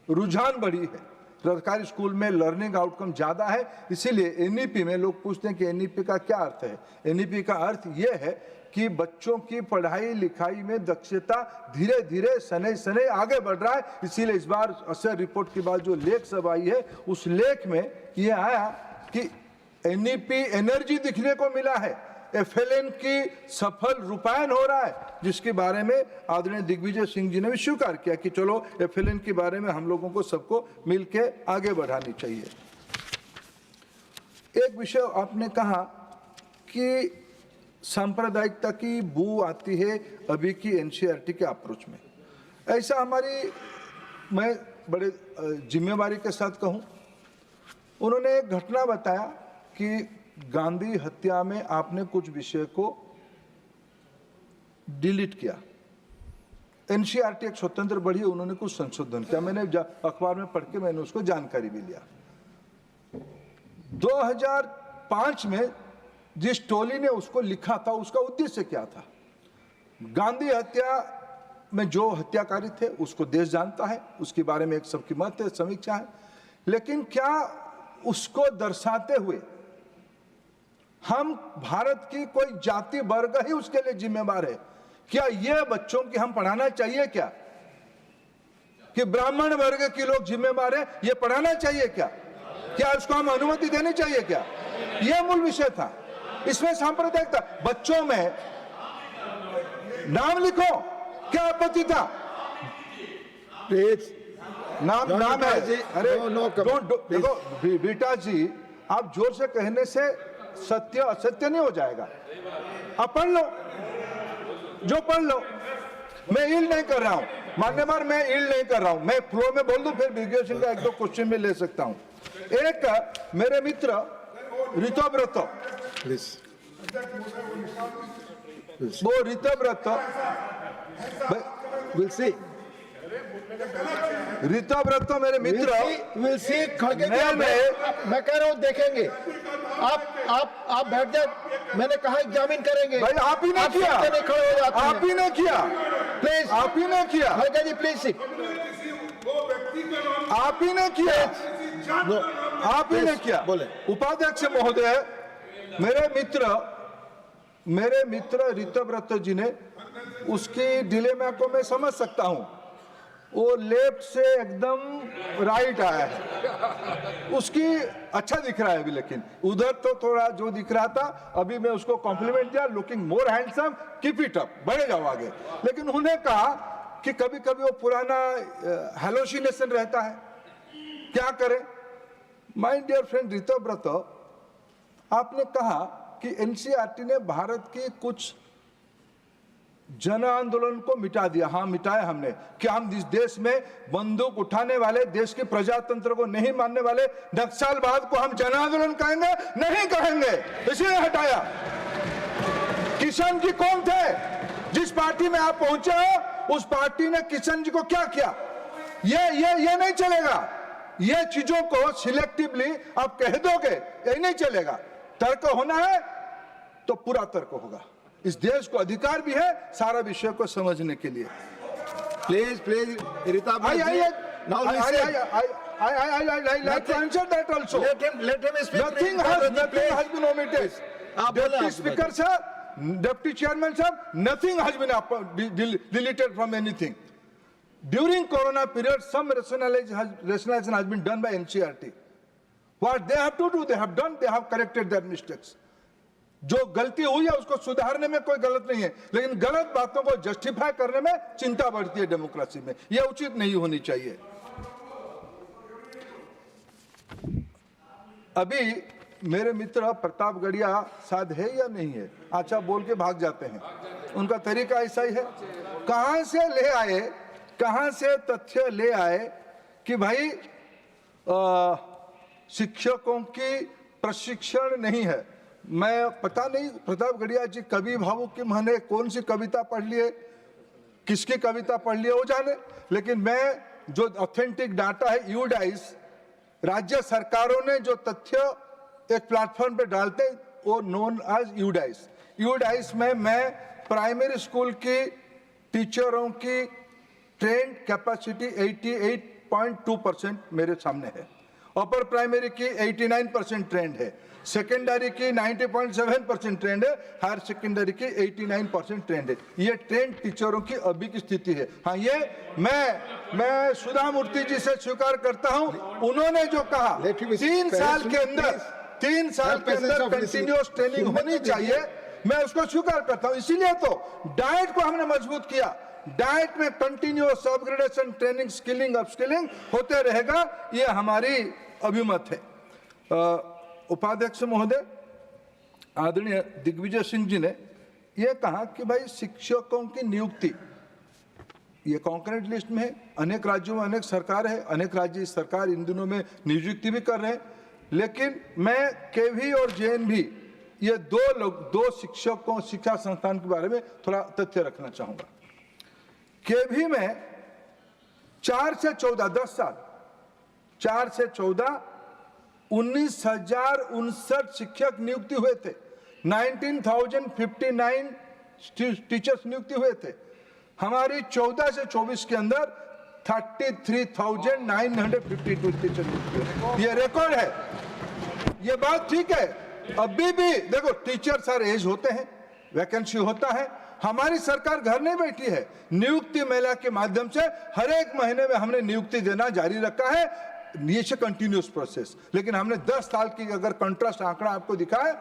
रुझान बढ़ी है। सरकारी स्कूल में लर्निंग आउटकम ज़्यादा है, इसीलिए एनईपी में लोग पूछते हैं कि एनईपी का क्या अर्थ है। एनईपी का अर्थ ये है कि बच्चों की पढ़ाई लिखाई में दक्षता धीरे धीरे शनै आगे बढ़ रहा है। इसीलिए इस बार असर रिपोर्ट के बाद जो लेख सब आई है, उस लेख में ये आया कि एनईपी एनर्जी दिखने को मिला है, एफएलएन की सफल रूपायन हो रहा है, जिसके बारे में आदरणीय दिग्विजय सिंह जी ने भी स्वीकार किया कि चलो एफएलएन के बारे में हम लोगों को सबको मिलके आगे बढ़ानी चाहिए। एक विषय आपने कहा कि सांप्रदायिकता की बू आती है अभी की एनसीईआरटी के अप्रोच में। ऐसा मैं बड़े जिम्मेवारी के साथ कहूँ, उन्होंने एक घटना बताया कि गांधी हत्या में आपने कुछ विषय को डिलीट किया। एनसीईआरटी एक स्वतंत्र बड़ी है, उन्होंने कुछ संशोधन किया। मैंने अखबार में पढ़ के मैंने उसको जानकारी भी लिया। 2005 में जिस टोली ने उसको लिखा था, उसका उद्देश्य क्या था? गांधी हत्या में जो हत्याकारी थे उसको देश जानता है, उसके बारे में एक सबकी मत है, समीक्षा है, लेकिन क्या उसको दर्शाते हुए हम भारत की कोई जाति वर्ग ही उसके लिए जिम्मेवार है? क्या ये बच्चों की हम पढ़ाना चाहिए क्या कि ब्राह्मण वर्ग के लोग जिम्मेवार है? ये पढ़ाना चाहिए क्या? क्या उसको हम अनुमति देनी चाहिए क्या? यह मूल विषय था। इसमें सांप्रदायिकता, बच्चों में नाम लिखो, क्या आपत्ति था? प्लीज नाम नाम है। अरे देखो बेटा जी, आप जोर से कहने से सत्य असत्य नहीं हो जाएगा। आप पढ़ लो, जो पढ़ लो। मैं ईल्ड नहीं कर रहा हूं, मान्यवर, मैं ईल्ड नहीं कर रहा हूं। मैं फ्लो में बोल दूं, फिर विज्ञान सिंह का एक दो क्वेश्चन में ले सकता हूं। एक मेरे मित्र ऋतव्रत, वो ऋतव्रत, विल सी ऋतव्रत मेरे मित्र, विल सी खड़गे जी, मैं कह रहा हूं देखेंगे। आप बैठ जाए, मैंने कहा एग्जामिन करेंगे। भाई आप ही ने किया, नहीं खड़े हो जाते, आप ही ने किया, प्लीज आप ही ने किया, खड़गे जी प्लीज सी, आप ही ने किया, आप ही ने किया। बोले उपाध्यक्ष महोदय, मेरे मित्र ऋतव्रत जी ने, उसकी डिलेमा को मैं समझ सकता हूं। वो लेफ्ट से एकदम राइट आया है, उसकी अच्छा दिख रहा है अभी, लेकिन उधर तो थोड़ा जो दिख रहा था, अभी मैं उसको कॉम्प्लीमेंट दिया, looking more handsome, keep it up, बढ़े जाओ आगे। लेकिन उन्होंने कहा कि कभी कभी वो पुराना हेलोसिनेशन रहता है, क्या करें? माय डियर फ्रेंड ऋतव्रत, आपने कहा कि एनसीईआरटी ने भारत की कुछ जन आंदोलन को मिटा दिया। हाँ, मिटाया हमने। क्या हम इस देश में बंदूक उठाने वाले, देश के प्रजातंत्र को नहीं मानने वाले नक्सलवाद को हम जन आंदोलन कहेंगे? नहीं कहेंगे, इसलिए हटाया। किशन जी कौन थे? जिस पार्टी में आप पहुंचे हो, उस पार्टी ने किशन जी को क्या किया? ये नहीं चलेगा। ये चीजों को सिलेक्टिवली आप कह दोगे, ये नहीं चलेगा। तर्क होना है तो पूरा तर्क होगा। इस देश को अधिकार भी है सारा विषय को समझने के लिए। Please Rita, I like to answer that also. let him speak. Nothing has been omitted. Deputy Speaker sir, Deputy Chairman sir, nothing has been deleted from anything. During Corona period, some rationalization has been done by NCERT. What they have to do, they have done. They have corrected their mistakes. जो गलती हुई है उसको सुधारने में कोई गलत नहीं है, लेकिन गलत बातों को जस्टिफाई करने में चिंता बढ़ती है डेमोक्रेसी में। यह उचित नहीं होनी चाहिए। अभी मेरे मित्र प्रतापगढ़िया शायद है या नहीं है, अच्छा बोल के भाग जाते हैं, उनका तरीका ऐसा ही है। कहां से ले आए, कहां से तथ्य ले आए कि भाई शिक्षकों की प्रशिक्षण नहीं है। मैं पता नहीं प्रतापगढ़िया जी कवि भावुक की मैंने कौन सी कविता पढ़ ली है, किसकी कविता पढ़ ली है वो जाने, लेकिन मैं जो ऑथेंटिक डाटा है, यूडाइस, राज्य सरकारों ने जो तथ्य एक प्लेटफॉर्म पे डालते हैं वो नोन एज यूडाइस। यूडाइस में मैं प्राइमरी स्कूल की टीचरों की ट्रेंड कैपेसिटी 88.2% मेरे सामने है, अपर प्राइमरी की 89% ट्रेंड है, सेकेंडरी की 90.7% ट्रेंड है, हायर सेकेंडरी की 89% ट्रेंड है। ये ट्रेंड टीचरों की अभी की स्थिति है। हाँ, ये मैं सुधा मूर्ति जी से स्वीकार करता हूं, उन्होंने जो कहा 3 साल के अंदर कंटिन्यूअस ट्रेनिंग होनी चाहिए, मैं उसको स्वीकार करता हूं। इसीलिए तो डाइट को हमने मजबूत किया। डाइट में continuous upgradation, training, skilling, upskilling होते रहेगा, ये हमारी अभिमत है। उपाध्यक्ष महोदय आदरणीय दिग्विजय सिंह जी ने यह कहा कि भाई शिक्षकों की नियुक्ति ये कॉन्करेंट लिस्ट में है, अनेक राज्यों में अनेक सरकार है, अनेक राज्य सरकार इन दिनों में नियुक्ति भी कर रहे हैं, लेकिन मैं केवी और जेएनवी ये दो शिक्षकों, शिक्षा संस्थान के बारे में थोड़ा तथ्य रखना चाहूंगा। केवी में 4 से 14 10 साल 4 से 14 19,059 शिक्षक नियुक्ति हुए थे। 19,059 टीचर्स नियुक्ति हुए थे। हमारी 14 से 24 के अंदर 33,952 टीचर नियुक्त हुए। ये रिकॉर्ड है। ये बात ठीक है। अभी भी देखो, टीचर सर एज होते हैं, वैकेंसी होता है। हमारी सरकार घर नहीं बैठी है। नियुक्ति मेला के माध्यम से हर एक महीने में हमने नियुक्ति देना जारी रखा है। ये कंटिन्यूस प्रोसेस। लेकिन हमने 10 साल की अगर कंट्रास्ट आंकड़ा आपको दिखाए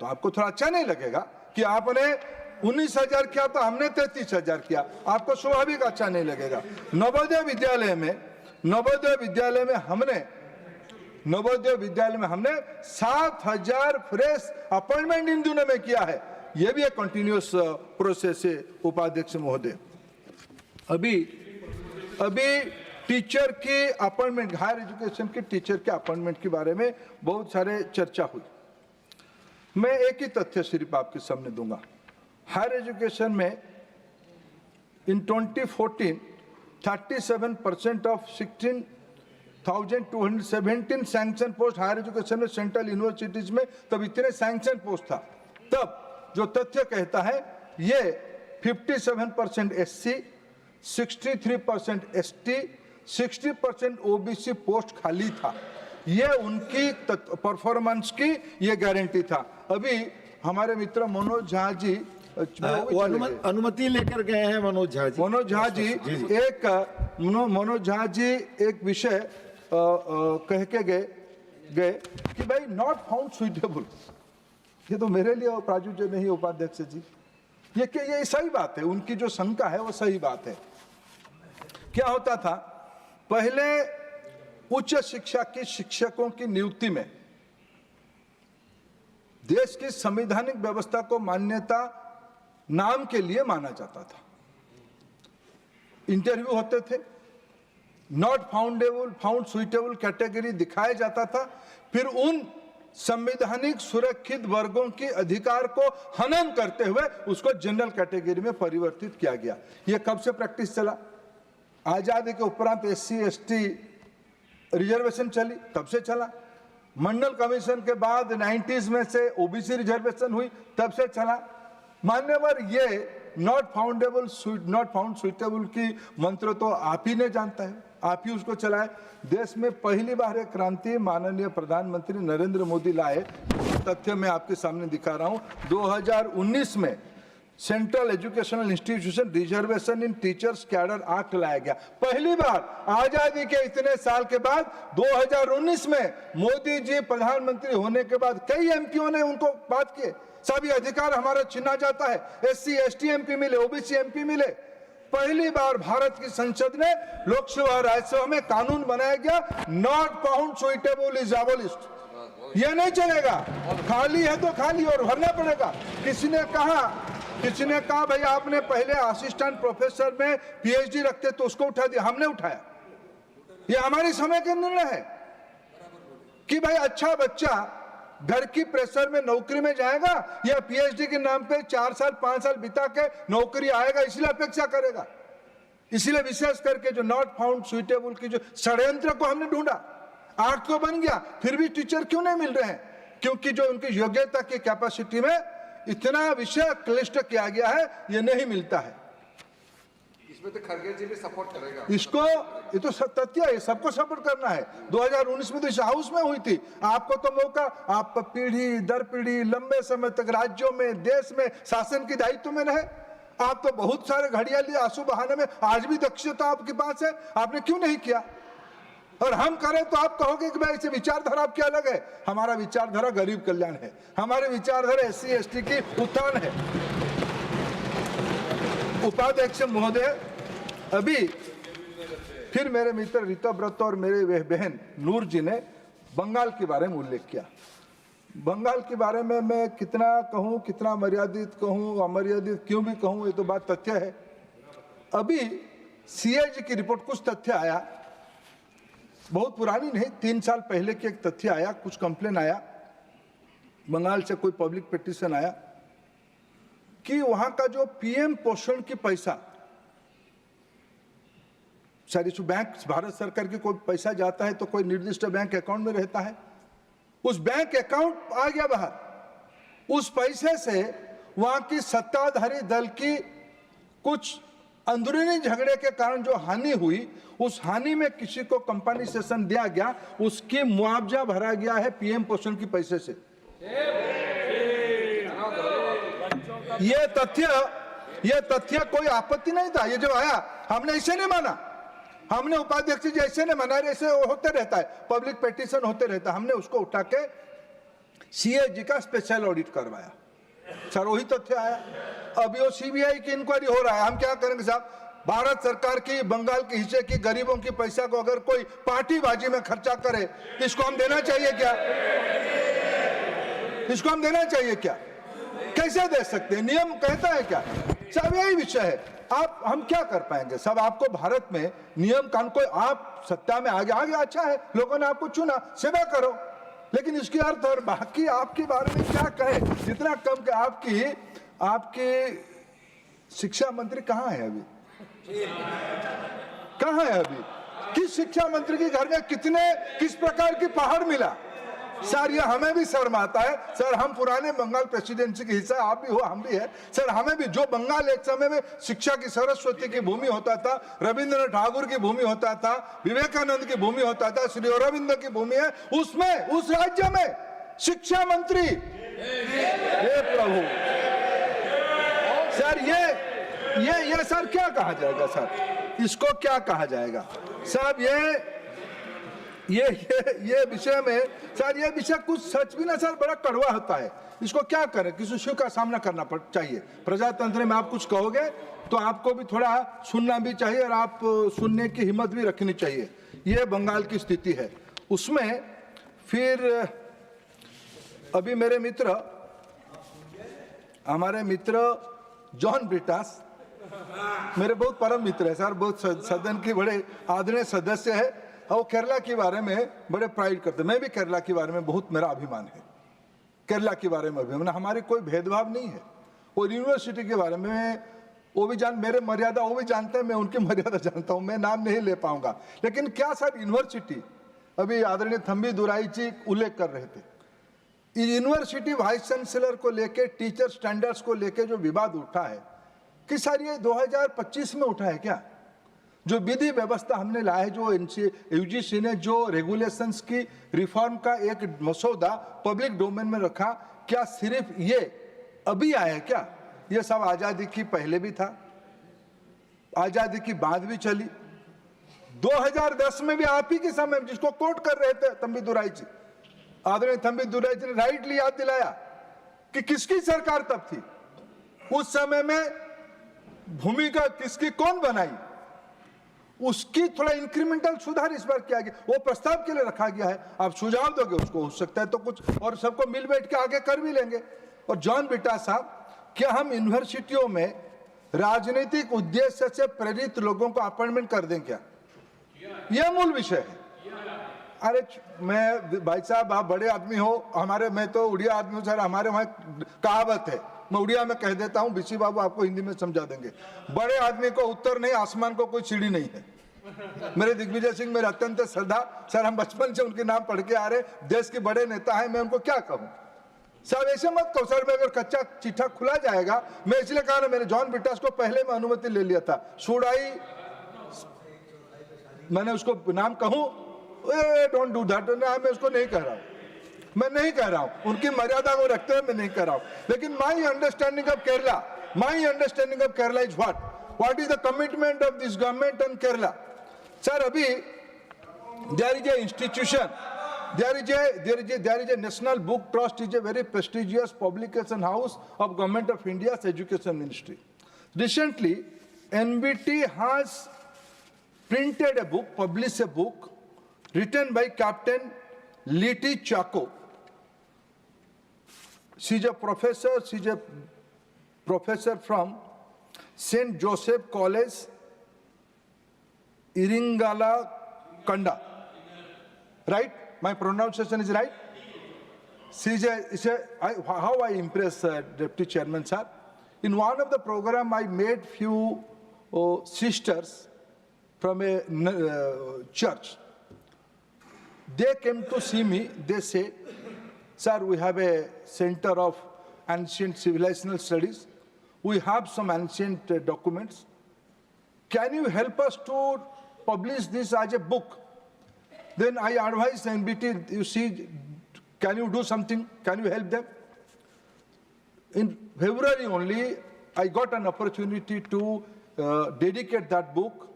तो आपको थोड़ा अच्छा नहीं लगेगा कि आपने 19,000 किया तो हमने 33,000 किया। आपको स्वाभाविक अच्छा नहीं लगेगा। नवोदय विद्यालय में हमने 7,000 फ्रेश अपॉइंटमेंट इन दिनों में किया है। यह भी एक कंटिन्यूस प्रोसेस है उपाध्यक्ष महोदय। अभी टीचर की अपॉइंटमेंट, हायर एजुकेशन के टीचर के अपॉइंटमेंट के बारे में बहुत सारे चर्चा हुई। मैं एक ही तथ्य सिर्फ आपके सामने दूंगा। हायर एजुकेशन में in 2014 37% of 16,217 sanction post higher education में सेंट्रल यूनिवर्सिटीज में तब इतने सैंक्शन पोस्ट था। तब जो तथ्य कहता है ये 57% एससी, 63% एसटी, 60% ओबीसी पोस्ट खाली था। ये उनकी परफॉर्मेंस की ये गारंटी था। अभी हमारे मित्र मनोज झा जी वो अनुमति लेकर गए हैं। मनोज झा जी एक विषय कह के गए कि भाई नॉट फाउंड सुइटेबल। ये तो मेरे लिए प्राजुर्य नहीं उपाध्यक्ष जी, ये सही बात है। उनकी जो शंका है वो सही बात है। क्या होता था पहले उच्च शिक्षा के शिक्षकों की नियुक्ति में देश की संवैधानिक व्यवस्था को मान्यता नाम के लिए माना जाता था। इंटरव्यू होते थे, नॉट फाउंडेबल, फाउंड सुइटेबल कैटेगरी दिखाया जाता था। फिर उन संवैधानिक सुरक्षित वर्गों के अधिकार को हनन करते हुए उसको जनरल कैटेगरी में परिवर्तित किया गया। यह कब से प्रैक्टिस चला? आजादी के उपरांत एससी एसटी रिजर्वेशन चली, तब से चला। मंडल कमीशन के बाद 90s में से ओबीसी रिजर्वेशन हुई, तब से चला। मान्यवर ये नॉट फाउंड सुइटेबल की मंत्र तो आप ही ने जानता है, आप ही उसको चलाए। देश में पहली बार एक क्रांति माननीय प्रधानमंत्री नरेंद्र मोदी लाए। तथ्य मैं आपके सामने दिखा रहा हूं। 2019 में सेंट्रल एजुकेशनल इंस्टीट्यूशन रिजर्वेशन इन टीचर्स कैडर एक्ट लाया गया। पहली बार आजादी के इतने साल के बाद 2019 में मोदी जी प्रधानमंत्री होने के बाद कई एमपीओ ने उनको बात किए, सभी अधिकार हमारा छीना जाता है। एससी एसटी एमपी मिले, ओबीसी एमपी मिले। पहली बार भारत की संसद ने लोकसभा राज्यसभा में कानून बनाया गया, नॉट फाउंड सुइटेबल इज एबोलिश्ड। यह नहीं चलेगा, खाली है तो खाली और भरना पड़ेगा। किसी ने कहा भाई आपने पहले असिस्टेंट प्रोफेसर में पीएचडी रखते तो उसको उठा दिया, हमने उठाया। ये हमारे समय का निर्णय है कि भाई अच्छा बच्चा घर की प्रेशर में नौकरी में जाएगा या पीएचडी के नाम पे 4 साल 5 साल बिता के नौकरी आएगा, इसलिए अपेक्षा करेगा। इसलिए विशेष करके जो नॉट फाउंड सुइटेबल की जो षड्यंत्र को हमने ढूंढा, एक्ट तो बन गया, फिर भी टीचर क्यों नहीं मिल रहे हैं? क्योंकि जो उनकी योग्यता की कैपेसिटी में इतना विषय क्लिष्ट किया गया है, ये नहीं मिलता है। इसमें तो खरगे जी भी सपोर्ट करेगा इसको, ये तो तथ्य है, सबको सपोर्ट करना है। 2019 में तो इस हाउस में हुई थी। आपको तो मौका, आप पीढ़ी दर पीढ़ी लंबे समय तक राज्यों में देश में शासन के दायित्व में रहे। आप तो बहुत सारे घड़ियाली आंसू बहाने में आज भी दक्षता आपके पास है, आपने क्यों नहीं किया? और हम करें तो आप कहोगे कि भाई इसे विचारधारा आपकी अलग है। हमारा विचारधारा गरीब कल्याण है, हमारी विचारधारा एससी एसटी की उत्थान है। उपाध्यक्ष महोदय, अभी फिर मेरे मित्र ऋतव्रत और मेरे बहन नूर जी ने बंगाल के बारे में उल्लेख किया। बंगाल के बारे में मैं कितना कहूं, कितना मर्यादित कहूं, अमर्यादित क्यों भी कहूं, ये तो बात तथ्य है। अभी सीएजी की रिपोर्ट, कुछ तथ्य आया, बहुत पुरानी नहीं, 3 साल पहले की एक तथ्य आया, कुछ कंप्लेन आया, बंगाल से कोई पब्लिक पिटीशन आया कि वहां का जो पीएम पोषण की पैसा, सारी बैंक, भारत सरकार की कोई पैसा जाता है तो कोई निर्दिष्ट बैंक अकाउंट में रहता है, उस बैंक अकाउंट आ गया बाहर। उस पैसे से वहां की सत्ताधारी दल की कुछ अंदरूनी झगड़े के कारण जो हानि हुई, उस हानि में किसी को कंपनसेशन दिया गया, उसकी मुआवजा भरा गया है पीएम पोषण की पैसे से। ये तथ्य कोई आपत्ति नहीं था। ये जो आया हमने इसे नहीं माना, हमने उपाध्यक्ष जी ऐसे नहीं माना, ऐसे होते रहता है, पब्लिक पिटीशन होते रहता है। हमने उसको उठा के सीएजी का स्पेशल ऑडिट करवाया। सर वही तथ्य आया। अभी वो सीबीआई की इंक्वायरी हो रहा है। हम क्या करेंगे साहब, भारत सरकार की बंगाल के हिस्से की गरीबों की पैसा को अगर कोई पार्टीबाजी में खर्चा करे, इसको हम देना चाहिए क्या? इसको हम देना चाहिए क्या? कैसे दे सकते हैं? नियम कहता है क्या? सब यही विषय है। हम क्या कर पाएंगे सब? आपको भारत में नियम कानून, कोई आप सत्ता में आगे अच्छा है, लोगों ने आपको चुना, सेवा करो, लेकिन इसकी अर्थ और बाकी आपके बारे में क्या कहे? जितना कम कि आपके शिक्षा मंत्री कहाँ है अभी? कहाँ है अभी? किस शिक्षा मंत्री के घर में किस प्रकार की पहाड़ मिला? सर ये हमें भी शर्म आता है। सर हम पुराने बंगाल प्रेसिडेंसी के हिस्सा, आप भी हो, हम भी है। सर हमें भी, जो बंगाल एक समय में शिक्षा की सरस्वती की भूमि होता था, रविंद्रनाथ ठाकुर की भूमि होता था, विवेकानंद की भूमि होता था, श्री अरविंद की भूमि है, उसमें, उस राज्य में शिक्षा मंत्री, हे प्रभु सर, ये सर क्या कहा जाएगा? सर इसको क्या कहा जाएगा? साहब ये विषय में सर, ये विषय कुछ सच भी ना सर, बड़ा कड़वा होता है। इसको क्या करें? किसी इश्यू का सामना करना चाहिए। प्रजातंत्र में आप कुछ कहोगे तो आपको भी थोड़ा सुनना भी चाहिए, और आप सुनने की हिम्मत भी रखनी चाहिए। ये बंगाल की स्थिति है। उसमें फिर अभी हमारे मित्र जॉन ब्रिटास मेरे बहुत परम मित्र है सर, बहुत सदन के बड़े आदरणीय सदस्य है, और वो केरला के बारे में बड़े प्राइड करते। मैं भी केरला के बारे में बहुत, मेरा अभिमान है केरला के बारे में अभिमान। हमारे कोई भेदभाव नहीं है। और यूनिवर्सिटी के बारे में वो भी मेरे मर्यादा वो भी जानते हैं, मैं उनकी मर्यादा जानता हूँ, मैं नाम नहीं ले पाऊंगा। लेकिन क्या सर, यूनिवर्सिटी, अभी आदरणीय थम्बी दुराई जी उल्लेख कर रहे थे, यूनिवर्सिटी वाइस चांसलर को लेके, टीचर स्टैंडर्ड्स को लेके जो विवाद उठा है, कि सर ये 2025 में उठा है क्या? जो विधि व्यवस्था हमने लाया है, जो यूजीसी ने जो रेगुलेशंस की रिफॉर्म का एक मसौदा पब्लिक डोमेन में रखा, क्या सिर्फ ये अभी आया है क्या? ये सब आजादी की पहले भी था, आजादी की बाद भी चली। 2010 में भी आप ही के समय, जिसको कोट कर रहे थे थम्बी दुराई जी, आदरणीय थम्बी दुराई जी ने राइटली याद दिलाया कि किसकी सरकार तब थी, उस समय में भूमिका किसकी, कौन बनाई, उसकी थोड़ा इंक्रीमेंटल सुधार इस बार किया गया, वो प्रस्ताव के लिए रखा गया है। आप सुझाव दोगे उसको, हो सकता है तो कुछ और सबको मिल बैठ के आगे कर भी लेंगे। और जॉन ब्रिटास साहब, क्या हम यूनिवर्सिटियों में राजनीतिक उद्देश्य से प्रेरित लोगों को अपॉइंटमेंट कर दें क्या? यह मूल विषय है। अरे मैं, भाई साहब आप बड़े आदमी हो, मैं तो उड़िया आदमी हूँ सर, हमारे वहाँ कहावत है, मैं उड़िया में कह देता हूँ, बीसी बाबू आपको हिंदी में समझा देंगे। बड़े आदमी को उत्तर नहीं, आसमान को कोई सीढ़ी नहीं है। मेरे दिग्विजय सिंह मेरे अत्यंत श्रद्धा सर, हम बचपन से उनके नाम पढ़ के आ रहे, देश के बड़े नेता हैं, मैं उनको क्या कहूँ? साहब ऐसे मत कहो सर, मैं अगर कच्चा चिट्ठा खुला जाएगा, मैं इसलिए कहा ना, मैंने जॉन ब्रिटास को पहले में अनुमति ले लिया था। सुडाई, मैंने उसको नाम कहूँ, डोंट डू दैट, मैं उसको नहीं कह रहा हूँ, मैं नहीं कह रहा हूं, उनकी मर्यादा को रखते हुए मैं नहीं कह रहा हूं। लेकिन my understanding of Kerala is what is the commitment of this government on Kerala? Sir अभी there is a institution, there is a national book trust, is a very prestigious publication house of government of India education ministry. Recently NBT has printed a book, published a book written by Captain Liti Chako. She's a professor from St. Joseph College, Iringala Kanda. Right? My pronunciation is right? How I impress Deputy Chairman sir? In one of the program, I made few sisters from a church. They came to see me. They say, sir, we have a center of ancient civilizational studies. We have some ancient documents. Can you help us to publish this as a book? Then I advise NBT, you see, can you do something? Can you help them? In February only, I got an opportunity to dedicate that book.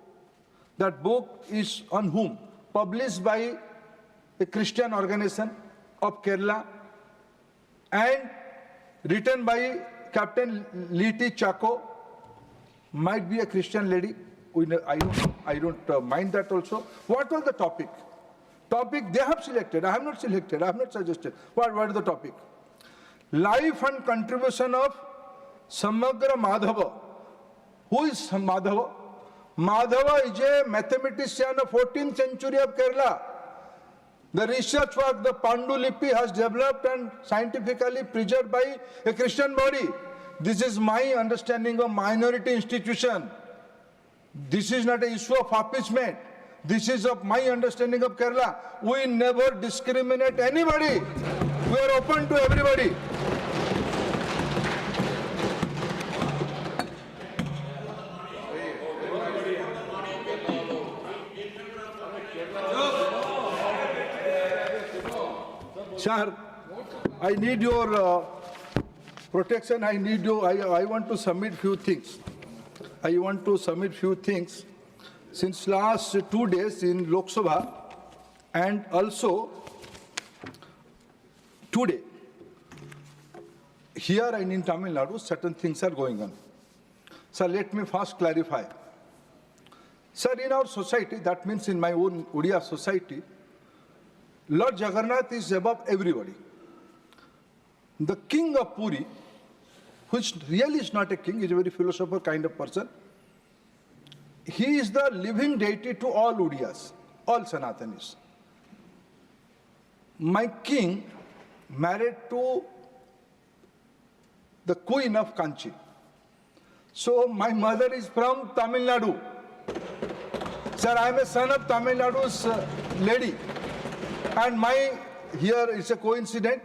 That book is on whom? Published by a Christian organization of Kerala and written by Captain Liti Chako, might be a Christian lady. I don't mind that also. What was the topic? Topic they have selected. I have not selected. I have not suggested. What is the topic? Life and contribution of Samagra Madhava. Who is Madhava? Madhava is a mathematician of 14th century of Kerala. The research work the Pandulipi has developed and scientifically preserved by a Christian body. This is my understanding of minority institution. This is not an issue of appeasement. This is of my understanding of Kerala. We never discriminate anybody. We are open to everybody. Sir, I need your protection. I need you. I want to submit few things. Since last 2 days in Lok Sabha and also today, here and in Tamil Nadu, certain things are going on. Sir, let me first clarify. Sir, in our society, that means in my own Odia society, Lord Jagannath is above everybody. The king of Puri, which really is not a king, is a very philosopher kind of person. He is the living deity to all Udiyas, all Sanatanis. My king married to the queen of Kanchi. So my mother is from Tamil Nadu. Sir, I am a son of Tamil Nadu's lady. And here is a coincidence.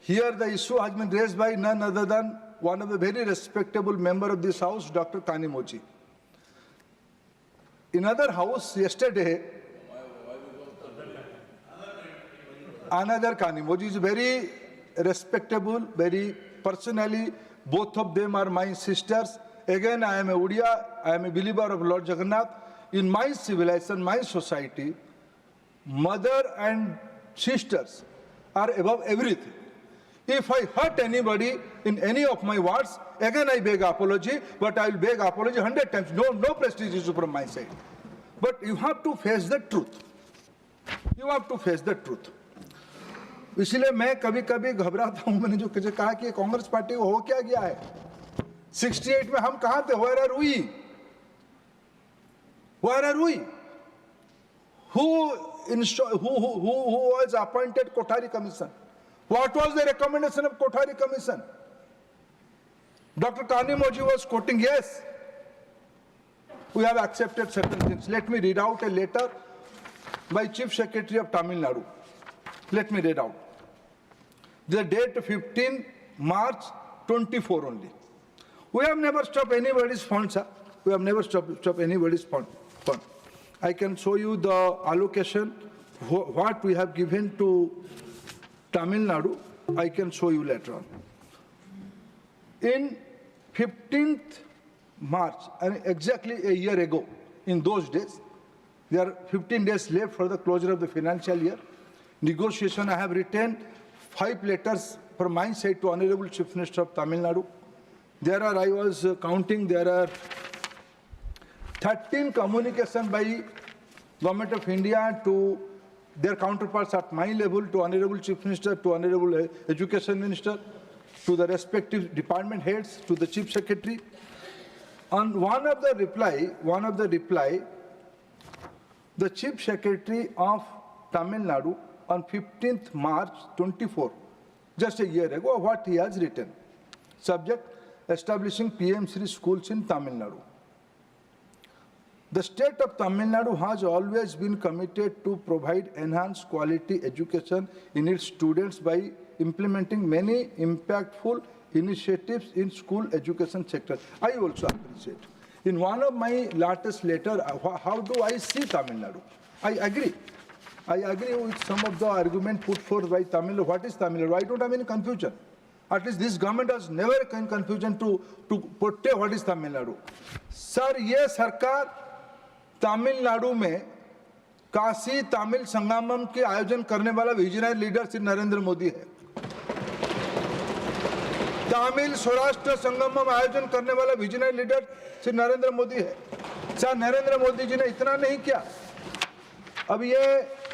Here the issue has been raised by none other than one of the very respectable member of this house, Dr. Kanimoji. In another house yesterday, another Kanimoji is very respectable, very personally, both of them are my sisters. Again, I am a Udiya, I am a believer of Lord Jagannath. In my civilization, my society, mother and sisters are above everything. If I hurt anybody in any of my words, again I beg apology, but I will beg apology 100 times. No prestige issue from my side. But you have to face the truth. You have to face the truth. इसलिए मैं कभी कभी घबराता हूं. मैंने जो कहा कि कांग्रेस पार्टी को हो क्या गया है. 68 में हम कहां थे? Where are we? Where are we? Who was appointed Kothari Commission? What was the recommendation of Kothari Commission? Dr. Kanimoji was quoting, yes, we have accepted certain things. Let me read out a letter by Chief Secretary of Tamil Nadu. Let me read out. The date 15 March 24 only. We have never stopped anybody's fund, sir. We have never stopped anybody's fund. I can show you the allocation, what we have given to Tamil Nadu. I can show you later on. In 15th March, and exactly a year ago, in those days, there are 15 days left for the closure of the financial year. Negotiation, I have written 5 letters from my side to Honorable Chief Minister of Tamil Nadu. There are, I was counting, there are 13 communication by Government of India to their counterparts at my level, to Honorable Chief Minister, to Honorable Education Minister, to the respective department heads, to the Chief Secretary. On one of the reply, the Chief Secretary of Tamil Nadu on 15th March 24, just a year ago, what he has written. Subject, establishing PM3 schools in Tamil Nadu. The state of Tamil Nadu has always been committed to provide enhanced quality education in its students by implementing many impactful initiatives in school education sector. I also appreciate. In one of my latest letter, how do I see Tamil Nadu? I agree. I agree with some of the argument put forth by Tamil Nadu. What is Tamil Nadu? I don't have any confusion. At least this government has never in confusion to portray what is Tamil Nadu. Sir, ये सरकार तमिलनाडु में काशी तमिल संगमम के आयोजन करने वाला visionary leader Shri Narendra Modi है। तमिल स्वराष्ट्र संगमम आयोजन करने वाला विजनरी लीडर श्री नरेंद्र मोदी है। सर, नरेंद्र मोदी जी ने इतना नहीं किया। अब ये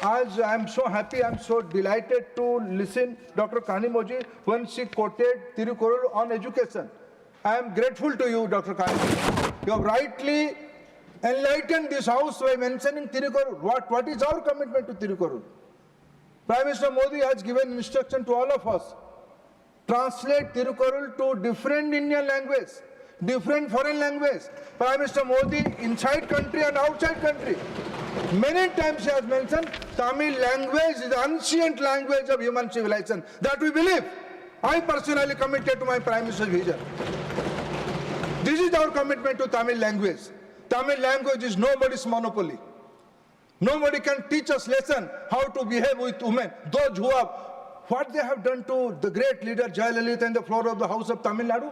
आज I am so happy, I am so delighted to listen doctor Kanimozhi when she quoted Thirukkural on education. I am grateful to you, Dr. Kanisha. You have rightly enlightened this house by mentioning Tirukkural. What is our commitment to Tirukkural? Prime Minister Modi has given instruction to all of us. Translate Tirukkural to different Indian language, different foreign language. Prime Minister Modi inside country and outside country. Many times he has mentioned Tamil language is the ancient language of human civilization. That we believe. I personally committed to my Prime Minister's vision. This is our commitment to Tamil language. Tamil language is nobody's monopoly. Nobody can teach us lesson how to behave with women. Those who have, what they have done to the great leader Jayalalitha in the floor of the House of Tamil Nadu,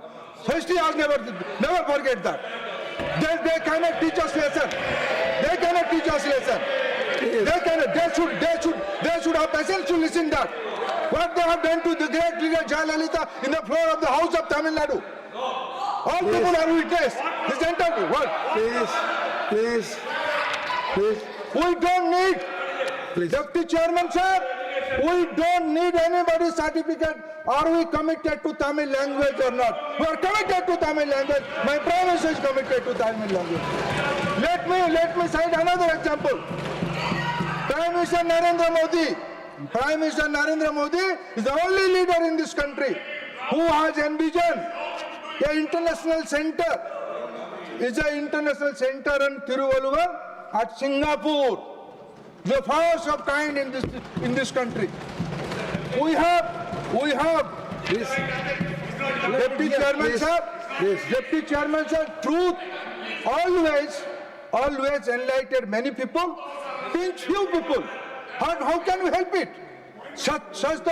history has never forget that. They cannot teach us lesson. They cannot teach us lesson. They should have patience to listen that. What they have done to the great leader Jayalalitha in the floor of the House of Tamil Nadu. All people are witness. This entire what? Please. We don't need, Deputy Chairman sir, we don't need anybody's certificate. Are we committed to Tamil language or not? We are committed to Tamil language. My Prime Minister is committed to Tamil language. Let me cite another example. Prime Minister Narendra Modi is the only leader in this country who has envisioned an international center. It's an international center in Tiruvalluvar at Singapore, the first of kind in this country. We have Please. Deputy Chairman sir, truth always enlightened many people, pinch few people. How can we help it? सच तो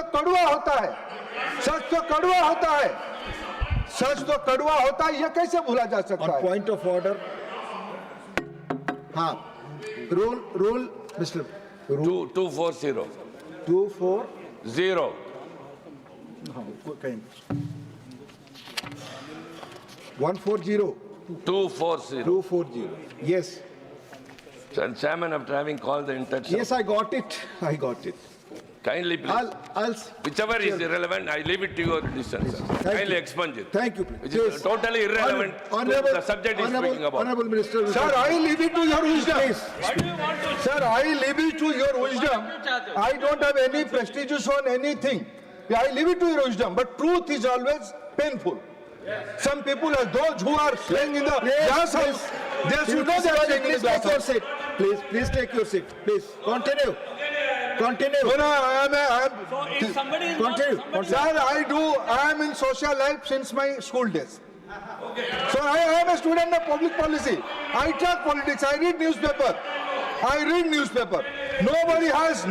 कड़वा होता है, ये कैसे भूला जा सकता On है? point of order. हाँ. Rule, Mr. 240. 240. हाँ, कहीं. 140. 240. 240. Yes. Sir, Chairman, after having called the interpreter, Yes, I got it. kindly please, I'll. whichever is irrelevant, I leave it to your decision, sir. Kindly expunge it. Thank you. Which is totally irrelevant to the subject he's speaking about. Honorable Minister. Sir, I leave it to your wisdom. Please. Sir, I leave it to your wisdom. I don't have any prestigious on anything. I leave it to your wisdom. But truth is always painful. Some people, as those who are staying in the glass house, they should know they are staying in the Please glass take your house. seat. Please take your seat. Please continue. No, I am. If somebody is not, Continue. Sir, I am in social life since my school days. So I am a student of public policy. I track politics. I read newspaper. Nobody has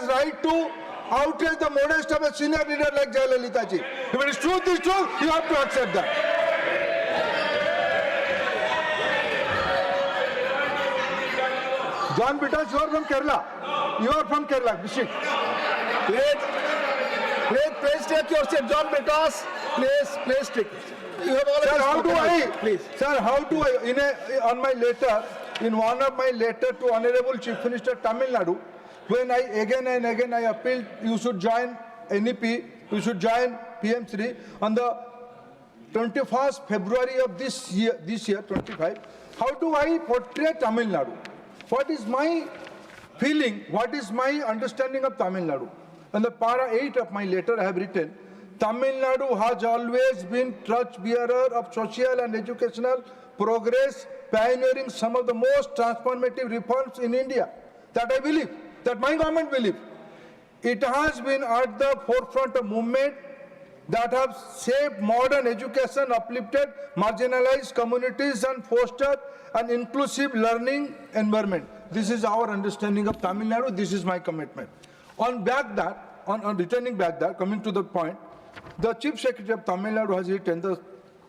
right to outrage the modest of a senior leader like Jayalalitha ji. If it is truth, you have to accept that. John Bitas, you are from Kerala. Bishik. Please take your seat. John Bitas. Please take. You have already Sir, how do I, in one of my letter to Honorable Chief Minister Tamil Nadu, when I again and again I appealed, you should join NEP, you should join PM3 on the 21st February of this year 25. How do I portray Tamil Nadu? What is my feeling? What is my understanding of Tamil Nadu? On the para 8 of my letter I have written, Tamil Nadu has always been torchbearer of social and educational progress, pioneering some of the most transformative reforms in India. That I believe, that my government believes. It has been at the forefront of movement that have shaped modern education, uplifted marginalized communities, and fostered an inclusive learning environment. This is our understanding of Tamil Nadu. This is my commitment. On returning back that, coming to the point, the Chief Secretary of Tamil Nadu has written,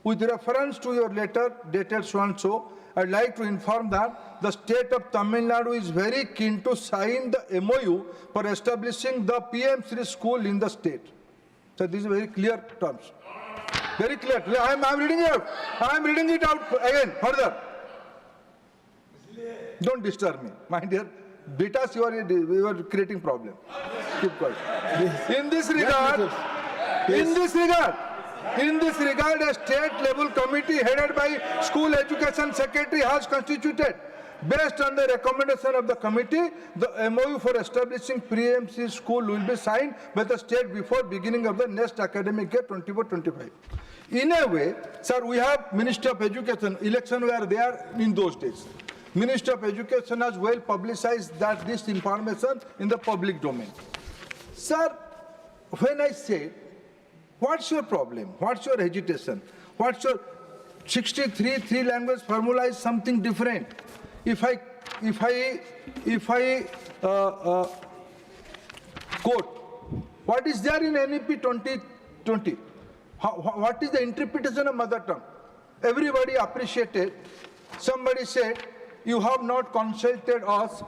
with reference to your letter dated so and so, I'd like to inform that the state of Tamil Nadu is very keen to sign the MOU for establishing the PM Shri school in the state. So these are very clear terms. Very clear. I'm reading it out. I'm reading it out again, further. Don't disturb me, my dear. Betas, you are creating problem. Keep quiet. In this regard, a state-level committee headed by School Education Secretary has constituted. Based on the recommendation of the committee, the MOU for establishing pre-MC school will be signed by the state before beginning of the next academic year 24-25. In a way, sir, we have Minister of Education. Election were there in those days. Minister of Education has well publicized that this information in the public domain. Sir, when I say, what's your problem? What's your agitation? What's your 63 three-language formula is something different. If I quote, what is there in NEP 2020? What is the interpretation of mother tongue? Everybody appreciated. Somebody said, you have not consulted us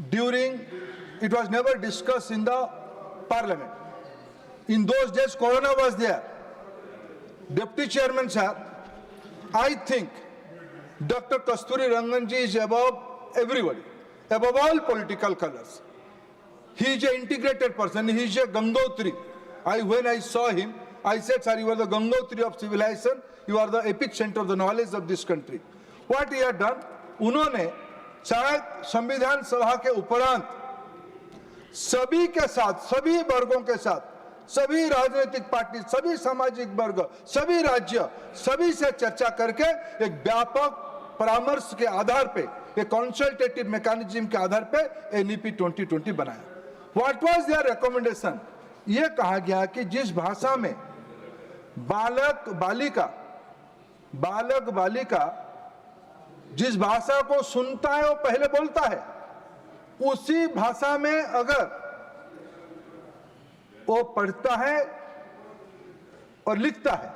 during, it was never discussed in the parliament. In those days, Corona was there. Deputy Chairman, sir, I think Dr. Kasturi Ranganji is above everybody, above all political colors. He is an integrated person. He is a Gangotri. When I saw him, I said, sir, you are the Gangotri of civilization. You are the epic center of the knowledge of this country. What he had done, उन्होंने शायद संविधान सभा के उपरांत सभी के साथ, सभी वर्गों के साथ, सभी राजनीतिक पार्टी, सभी सामाजिक वर्ग, सभी राज्य, सभी से चर्चा करके एक व्यापक परामर्श के आधार पे, एक कंसल्टेटिव मैकेनिज्म के आधार पे एनईपी 2020 बनाया. What was their recommendation? ये कहा गया कि जिस भाषा में बालक बालिका जिस भाषा को सुनता है वो पहले बोलता है, उसी भाषा में अगर वो पढ़ता है और लिखता है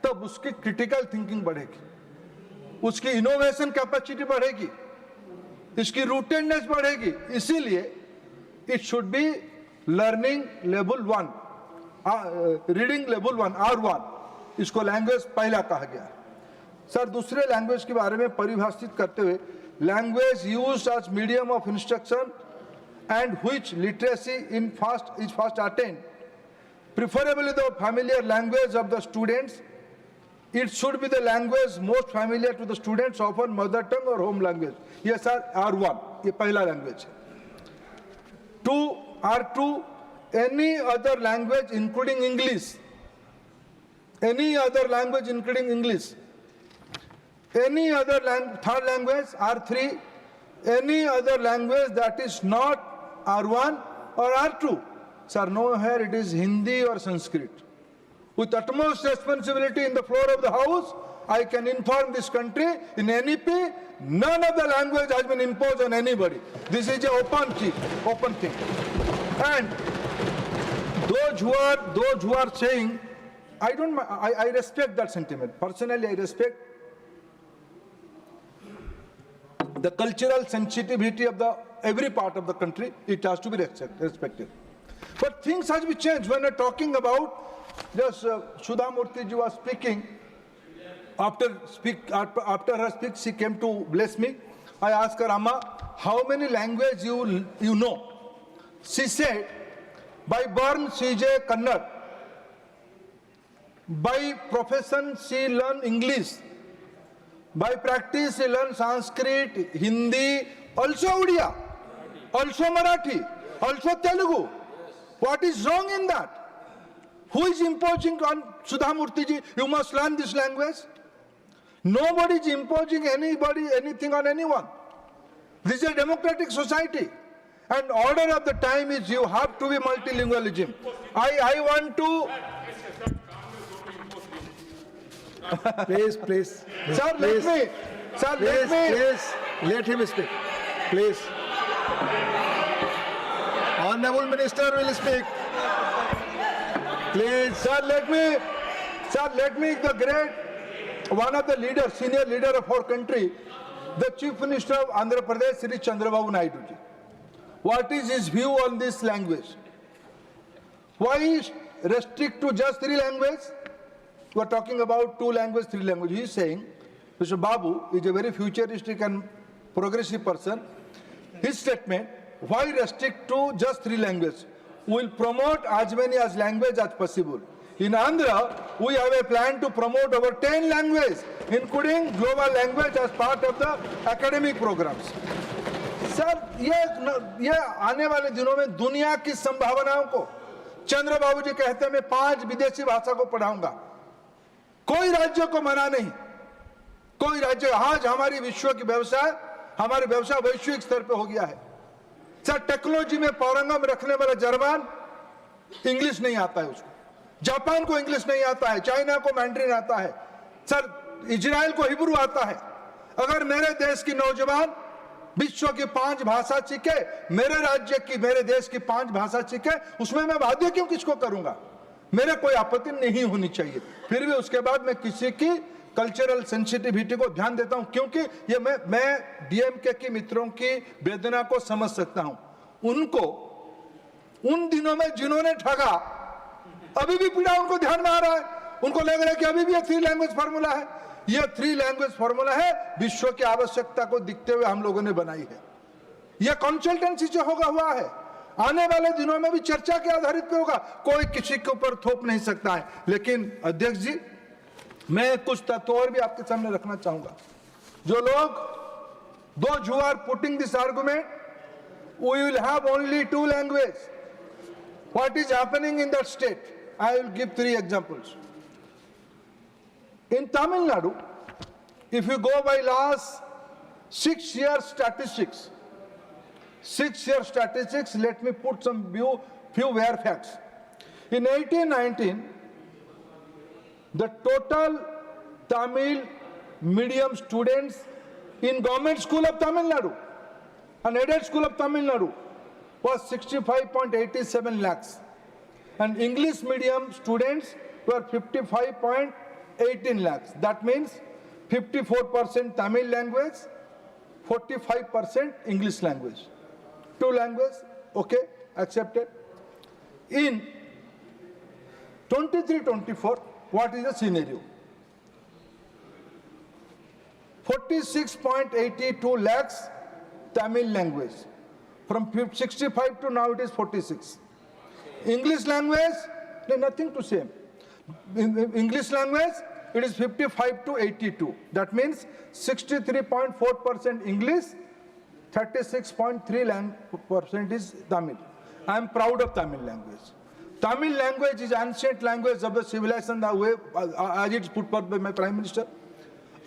तब उसकी क्रिटिकल थिंकिंग बढ़ेगी, उसकी इनोवेशन कैपेसिटी बढ़ेगी, इसकी रूटेडनेस बढ़ेगी. इसीलिए it should be learning level 1, reading level 1 R1. इसको लैंग्वेज पहला कहा गया. सर, दूसरे लैंग्वेज के बारे में परिभाषित करते हुए, language used as medium of instruction and which literacy is first attained, preferably the familiar language of the students. It should be the language most familiar to the students, often mother tongue or home language. Yes sir, R1, ये पहला language. 2, R2, any other language including English. Any other language including English. Any other third language, R3, any other language that is not R1 or R2. Sir, nowhere it is Hindi or Sanskrit. With utmost responsibility in the floor of the house, I can inform this country, in NEP, none of the language has been imposed on anybody. This is an open thing. And those who are saying, I respect that sentiment. Personally, I respect the cultural sensitivity of every part of the country. It has to be respected. But things has been changed. When we're talking about, just Sudha Murthy ji was speaking, after her speech, she came to bless me. I asked her, Amma, how many languages you know? She said, by birth she is a Kannada. By profession she learned English. By practice she learned Sanskrit, Hindi, also Odia, also Marathi, also Telugu. What is wrong in that? Who is imposing on Sudha Murthy ji, you must learn this language? Nobody is imposing anything on anyone. This is a democratic society. And order of the time is you have to be multilingualism. I want to, Please, please. sir, please, let him speak. Please. Honorable Minister will speak. Please. sir, let me, the great, one of the leaders, senior leader of our country, the Chief Minister of Andhra Pradesh, Sri Chandrababu Naidu ji. What is his view on this language? Why restrict to just 3 languages? We are talking about 2 languages, 3 languages. He is saying, Mr. Babu is a very futuristic and progressive person. His statement, why restrict to just 3 languages? We will promote as many as languages as possible. In Andhra, we have a plan to promote over 10 languages, including global language as part of the academic programs. Sir ये आने वाले दिनों में दुनिया की संभावनाओं को चंद्रबाबू जी कहते हैं मैं 5 विदेशी भाषा को पढ़ाऊंगा। कोई राज्य को मना नहीं, कोई राज्य। आज हमारी विश्व की व्यवसाय, हमारे व्यवसाय वैश्विक स्तर पे हो गया है। सर टेक्नोलॉजी में पारंगम रखने वाला जर्मन इंग्लिश नहीं आता है उसको, जापान को इंग्लिश नहीं आता है, चाइना को मैंड्रिन आता है, सर इजराइल को हिब्रू आता है। अगर मेरे देश की नौजवान विश्व की 5 भाषा सीखे, मेरे राज्य की, मेरे देश की 5 भाषा सीखे, उसमें मैं बाध्य क्यों किसको करूंगा? मेरे कोई आपत्ति नहीं होनी चाहिए। फिर भी उसके बाद मैं किसी की कल्चरल सेंसिटिविटी को ध्यान देता हूं, क्योंकि ये मैं डीएमके के मित्रों की वेदना को समझ सकता हूं। उनको उन दिनों में जिन्होंने ठगा, अभी भी पीड़ा उनको ध्यान में आ रहा है। उनको लग रहा है कि अभी भी ये 3 लैंग्वेज फार्मूला है। ये 3 लैंग्वेज फार्मूला है, विश्व की आवश्यकता को दिखते हुए हम लोगों ने बनाई है। यह कंसल्टेंसी से होगा हुआ है, आने वाले दिनों में भी चर्चा के आधारित पे होगा, कोई किसी के ऊपर थोप नहीं सकता है। लेकिन अध्यक्ष जी, मैं कुछ तत्व और भी आपके सामने रखना चाहूंगा। जो लोग, those who are putting this argument, we will have only 2 languages. What is happening in that state? I will give 3 examples. In Tamil Nadu, if you go by last 6 years statistics, let me put some few bare facts. In 1819, the total Tamil medium students in government school of Tamil Nadu, an aided school of Tamil Nadu, was 65.87 lakhs. And English medium students were 55.18 lakhs. That means 54% Tamil language, 45% English language. 2 languages, okay, accepted. In 23-24, what is the scenario? 46.82 lakhs Tamil language. From 65 to now it is 46. English language, nothing to say. In English language, it is 55 to 82. That means 63.4% English, 36.3% is Tamil. I am proud of Tamil language. Tamil language is ancient language of the civilization, the way as it's put forth by my Prime Minister.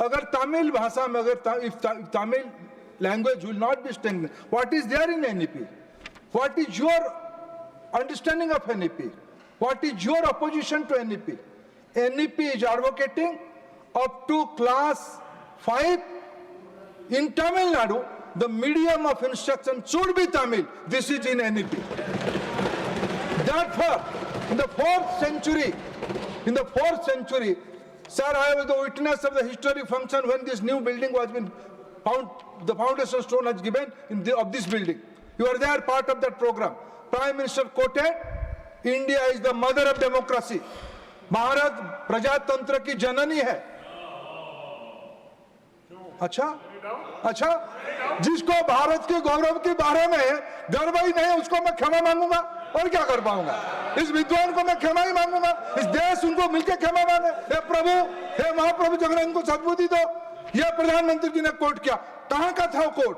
अगर तमिल भाषा में if Tamil language will not be strengthened, what is there in NEP? What is your understanding of NEP? What is your opposition to NEP? NEP is advocating up to class 5 in Tamil Nadu, the medium of instruction should be Tamil. This is in NEP. Therefore, in the 4th century, sir, I was the witness of the historic function when this new building was been found, the foundation stone was given of this building. You are there, part of that program. Prime Minister quoted, India is the mother of democracy. Bharat प्रजातंत्र की जननी है। अच्छा, जिसको भारत के गौरव के बारे में गर्व ही नहीं, उसको मैं क्षमा मांगूंगा और क्या कर पाऊंगा? इस विद्वान को मैं क्षमा ही मांगूंगा, इस देश उनको मिलकर क्षमा मांगे। हे प्रभु, हे महाप्रभु जगन्नाथ को सद्बुद्धि दो। यह प्रधानमंत्री जी ने कोट किया, कहां का था कोट?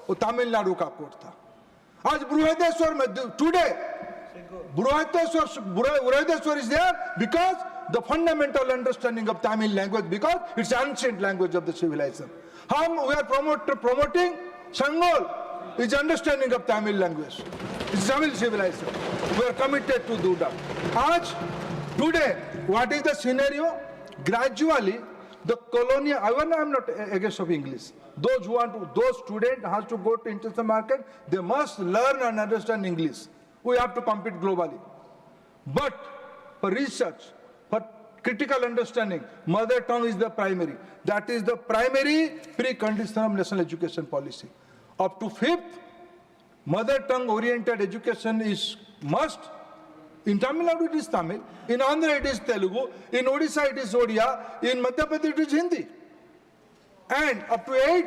वो तमिलनाडु का कोट था। आज बृहदेश्वर में today Burahadeshwar is there because the fundamental understanding of Tamil language, because it's ancient language of the civilization. We are promoting Sangol is understanding of Tamil language. It's Tamil civilization. We are committed to do that. Today, what is the scenario? Gradually, the colonial, I'm not against of English. Those students has to go to international market, they must learn and understand English. We have to compete globally. But for research, for critical understanding, mother tongue is the primary. That is the primary precondition of national education policy. Up to 5th, mother tongue oriented education is must. In Tamil Nadu it is Tamil, in Andhra it is Telugu, in Odisha it is Odia, in Madhya Pradesh it is Hindi. And up to 8,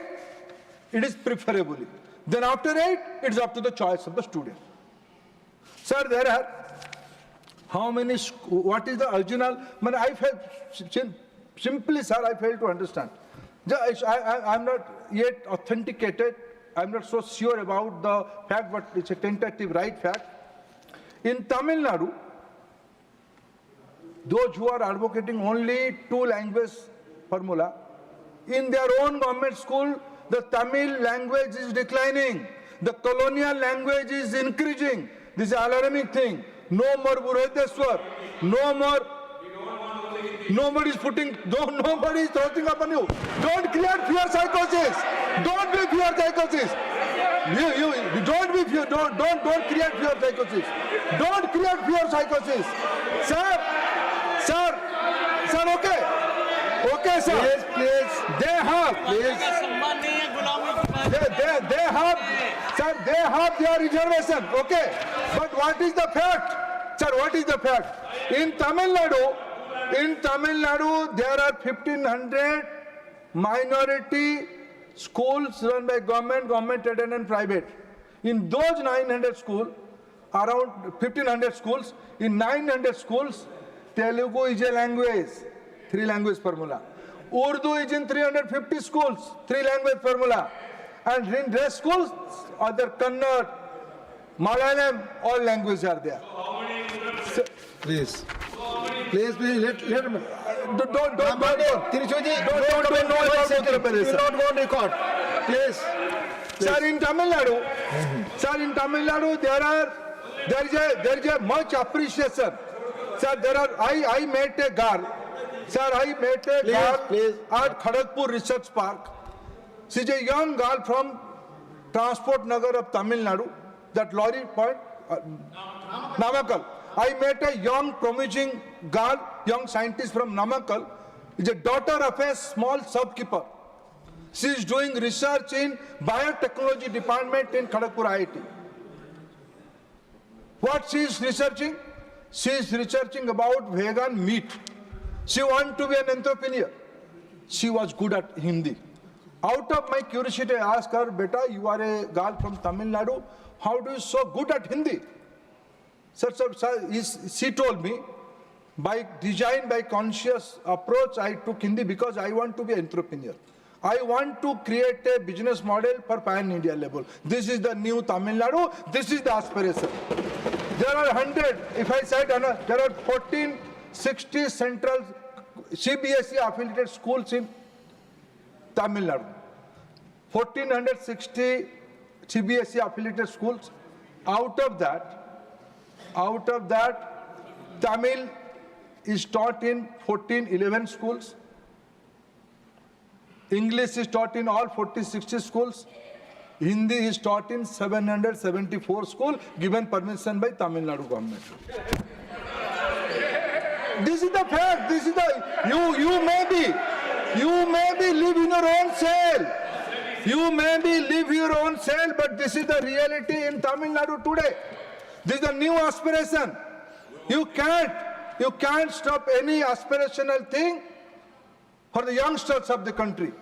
it is preferably. Then after 8, it's up to the choice of the student. Sir, there are how many, what is the original, I felt, simply sir, I failed to understand. I'm not yet authenticated, I'm not so sure about the fact, but it's a tentative right fact. In Tamil Nadu, those who are advocating only 2 language formula, in their own government school, the Tamil language is declining. The colonial language is increasing. This is an alarming thing. No more Burohiteshwar. No more. Nobody is throwing upon you. Don't create fear psychosis. Don't be fear psychosis. Don't be fear. Don't create fear psychosis. Don't create fear psychosis. Sir, okay. Okay, sir. Please. They have. Please. They have. Sir, they have their reservation. Okay. But what is the fact? Sir, what is the fact? In Tamil Nadu, there are 1,500 minority schools run by government aided and private. In those 900 schools, around 1,500 schools, in 900 schools, Telugu is a language, 3 language formula. Urdu is in 350 schools, 3 language formula. And in rest schools, other Kannada, Malayalam, all languages are there. Please, let him. Don't go on record. Please. Sir, in Tamil Nadu, there is a much appreciation. Sir, I met a girl. Sir, Please. At Kharagpur Research Park. She's a young girl from Transport Nagar of Tamil Nadu, that lorry point, Namakkal. I met a young promising girl, young scientist from Namakkal. Is a daughter of a small shopkeeper. She is doing research in biotechnology department in Kharagpur IIT. What she is researching? She is researching about vegan meat. She wants to be an entrepreneur. She was good at Hindi. Out of my curiosity, I asked her, Beta, you are a girl from Tamil Nadu. How do you so good at Hindi? Sir, she told me, by design, by conscious approach, I took Hindi because I want to be an entrepreneur. I want to create a business model for pan-India level. This is the new Tamil Nadu. This is the aspiration. There are 100, if I said, there are 1460 central CBSE affiliated schools in Tamil Nadu. 1460 CBSE affiliated schools. Out of that, Tamil is taught in 11 schools. English is taught in all 60 schools. Hindi is taught in 774 schools, given permission by Tamil Nadu government. This is the fact. This is the, you may be live in your own cell. You may be live your own cell, but this is the reality in Tamil Nadu today. This is the new aspiration. You can't stop any aspirational thing for the youngsters of the country.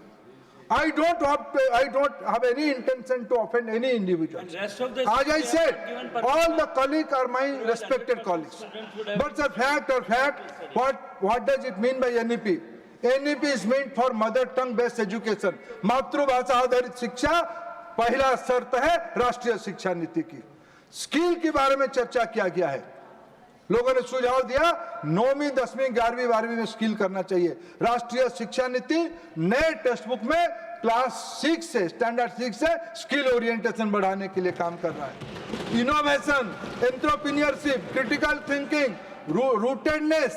I don't have any intention to offend any individual. As I said, all the colleagues are my respected colleagues. But the fact, what does it mean by NEP? NEP is meant for mother tongue based education. मातृभाषा आधारित शिक्षा पहला शर्त है राष्ट्रीय शिक्षा नीति की. स्किल के बारे में चर्चा किया गया है. लोगों ने सुझाव दिया 9वीं 10वीं 11वीं 12वीं में स्किल करना चाहिए. राष्ट्रीय शिक्षा नीति नए टेक्स्ट बुक में क्लास 6 से स्टैंडर्ड 6 से स्किल ओरिएंटेशन बढ़ाने के लिए काम कर रहा है। Innovation, entrepreneurship, critical thinking, rootedness,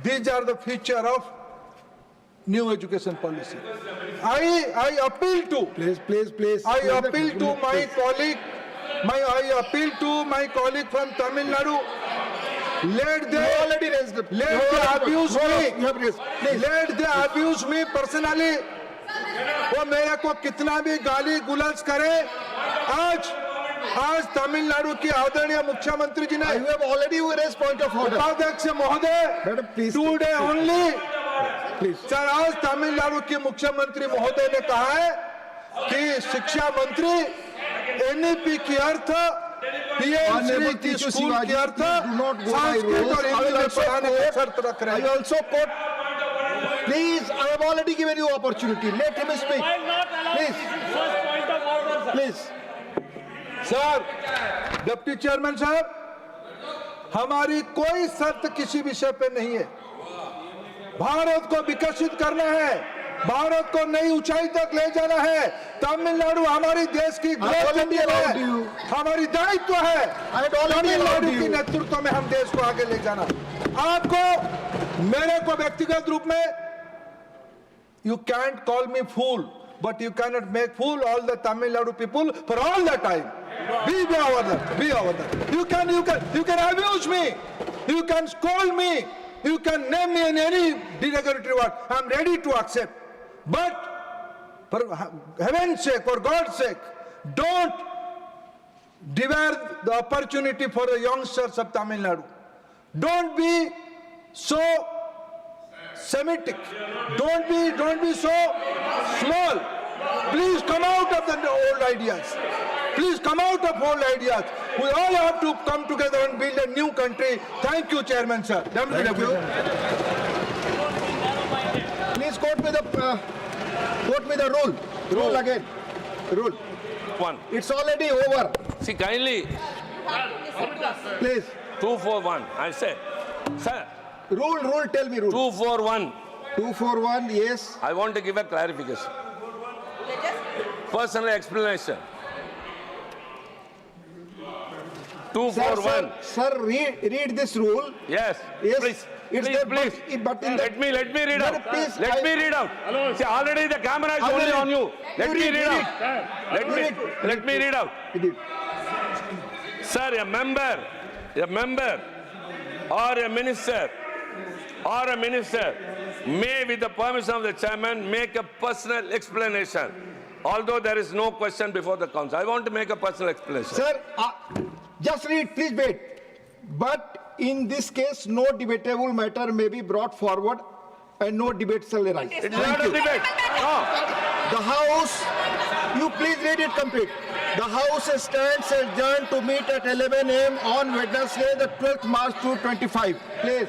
these are the feature of new education policy. I appeal to Please. I appeal to my colleague, I appeal to my colleague from Tamil Nadu. Let You they already raised the. let they abuse You me. have raised. Please. Let they abuse me personally. वो मेरे को कितना भी गाली गुलाज करे, आज तमिलनाडु की आदरणीय मुख्यमंत्री जी ने You have already raised point of order. उपाध्यक्ष महोदय Madam, please. Today only Please. Sir, आज तमिलनाडु के मुख्यमंत्री महोदय ने कहा है कि शिक्षा मंत्री एनईपी की अर्थ पीएम Honorable की Teacher स्कूल की Shivaji, earth please do not go by Sanskrit rules. और I हिंदी will में also पढ़ाने की quote- शर्त रख रहे I हैं। also quote. Please, I have already given you opportunity. Let him speak. Why not allow Please. first point of order, sir? Please. Sir, deputy chairman साहब, हमारी कोई शर्त किसी विषय पे नहीं है। भारत को विकसित करना है, भारत को नई ऊंचाई तक ले जाना है। तमिलनाडु हमारी देश की ग्रोथ already इंजन allowed है, you. हमारी दायित्व है I had already Tamil Nadu allowed की you. नेतृत्व में हम देश को आगे ले जाना। आपको, मेरे को व्यक्तिगत रूप में, you can't call me fool, but you cannot make fool all the Tamil Nadu people for all the time. Be over that. You can abuse me. You can scold me. You can name me in any derogatory word. I'm ready to accept. But for heaven's sake, for God's sake, don't devour the opportunity for the youngsters of Tamil Nadu. Don't be so Semitic. Don't be so small. Please come out of the old ideas. Please come out of old ideas. We all have to come together and build a new country. Thank you, Chairman, sir. Thank you. Please quote me the rule. Rule again. Rule. One. It's already over. See, kindly, Please. 241, I said. Sir, Rule, tell me rule. 241, 241, yes. I want to give a clarification. Personal explanation. 241. Sir, read this rule. Yes. Yes, Please. it's Please, there, please. but in the- Let me read Sir, out. please, Let me read out. See, already the camera is I will only read. on you. Let You me read, read read out. Let me read out. Read it. Sir, a member or a minister may, with the permission of the chairman, make a personal explanation. Although there is no question before the council. I want to make a personal explanation. Sir, just read, please wait. But in this case, no debatable matter may be brought forward and no debate shall arise. It's not a debate. No. The House, you please read it complete. The House stands adjourned to meet at 11 a.m. on Wednesday, the 12th March 2025. Please.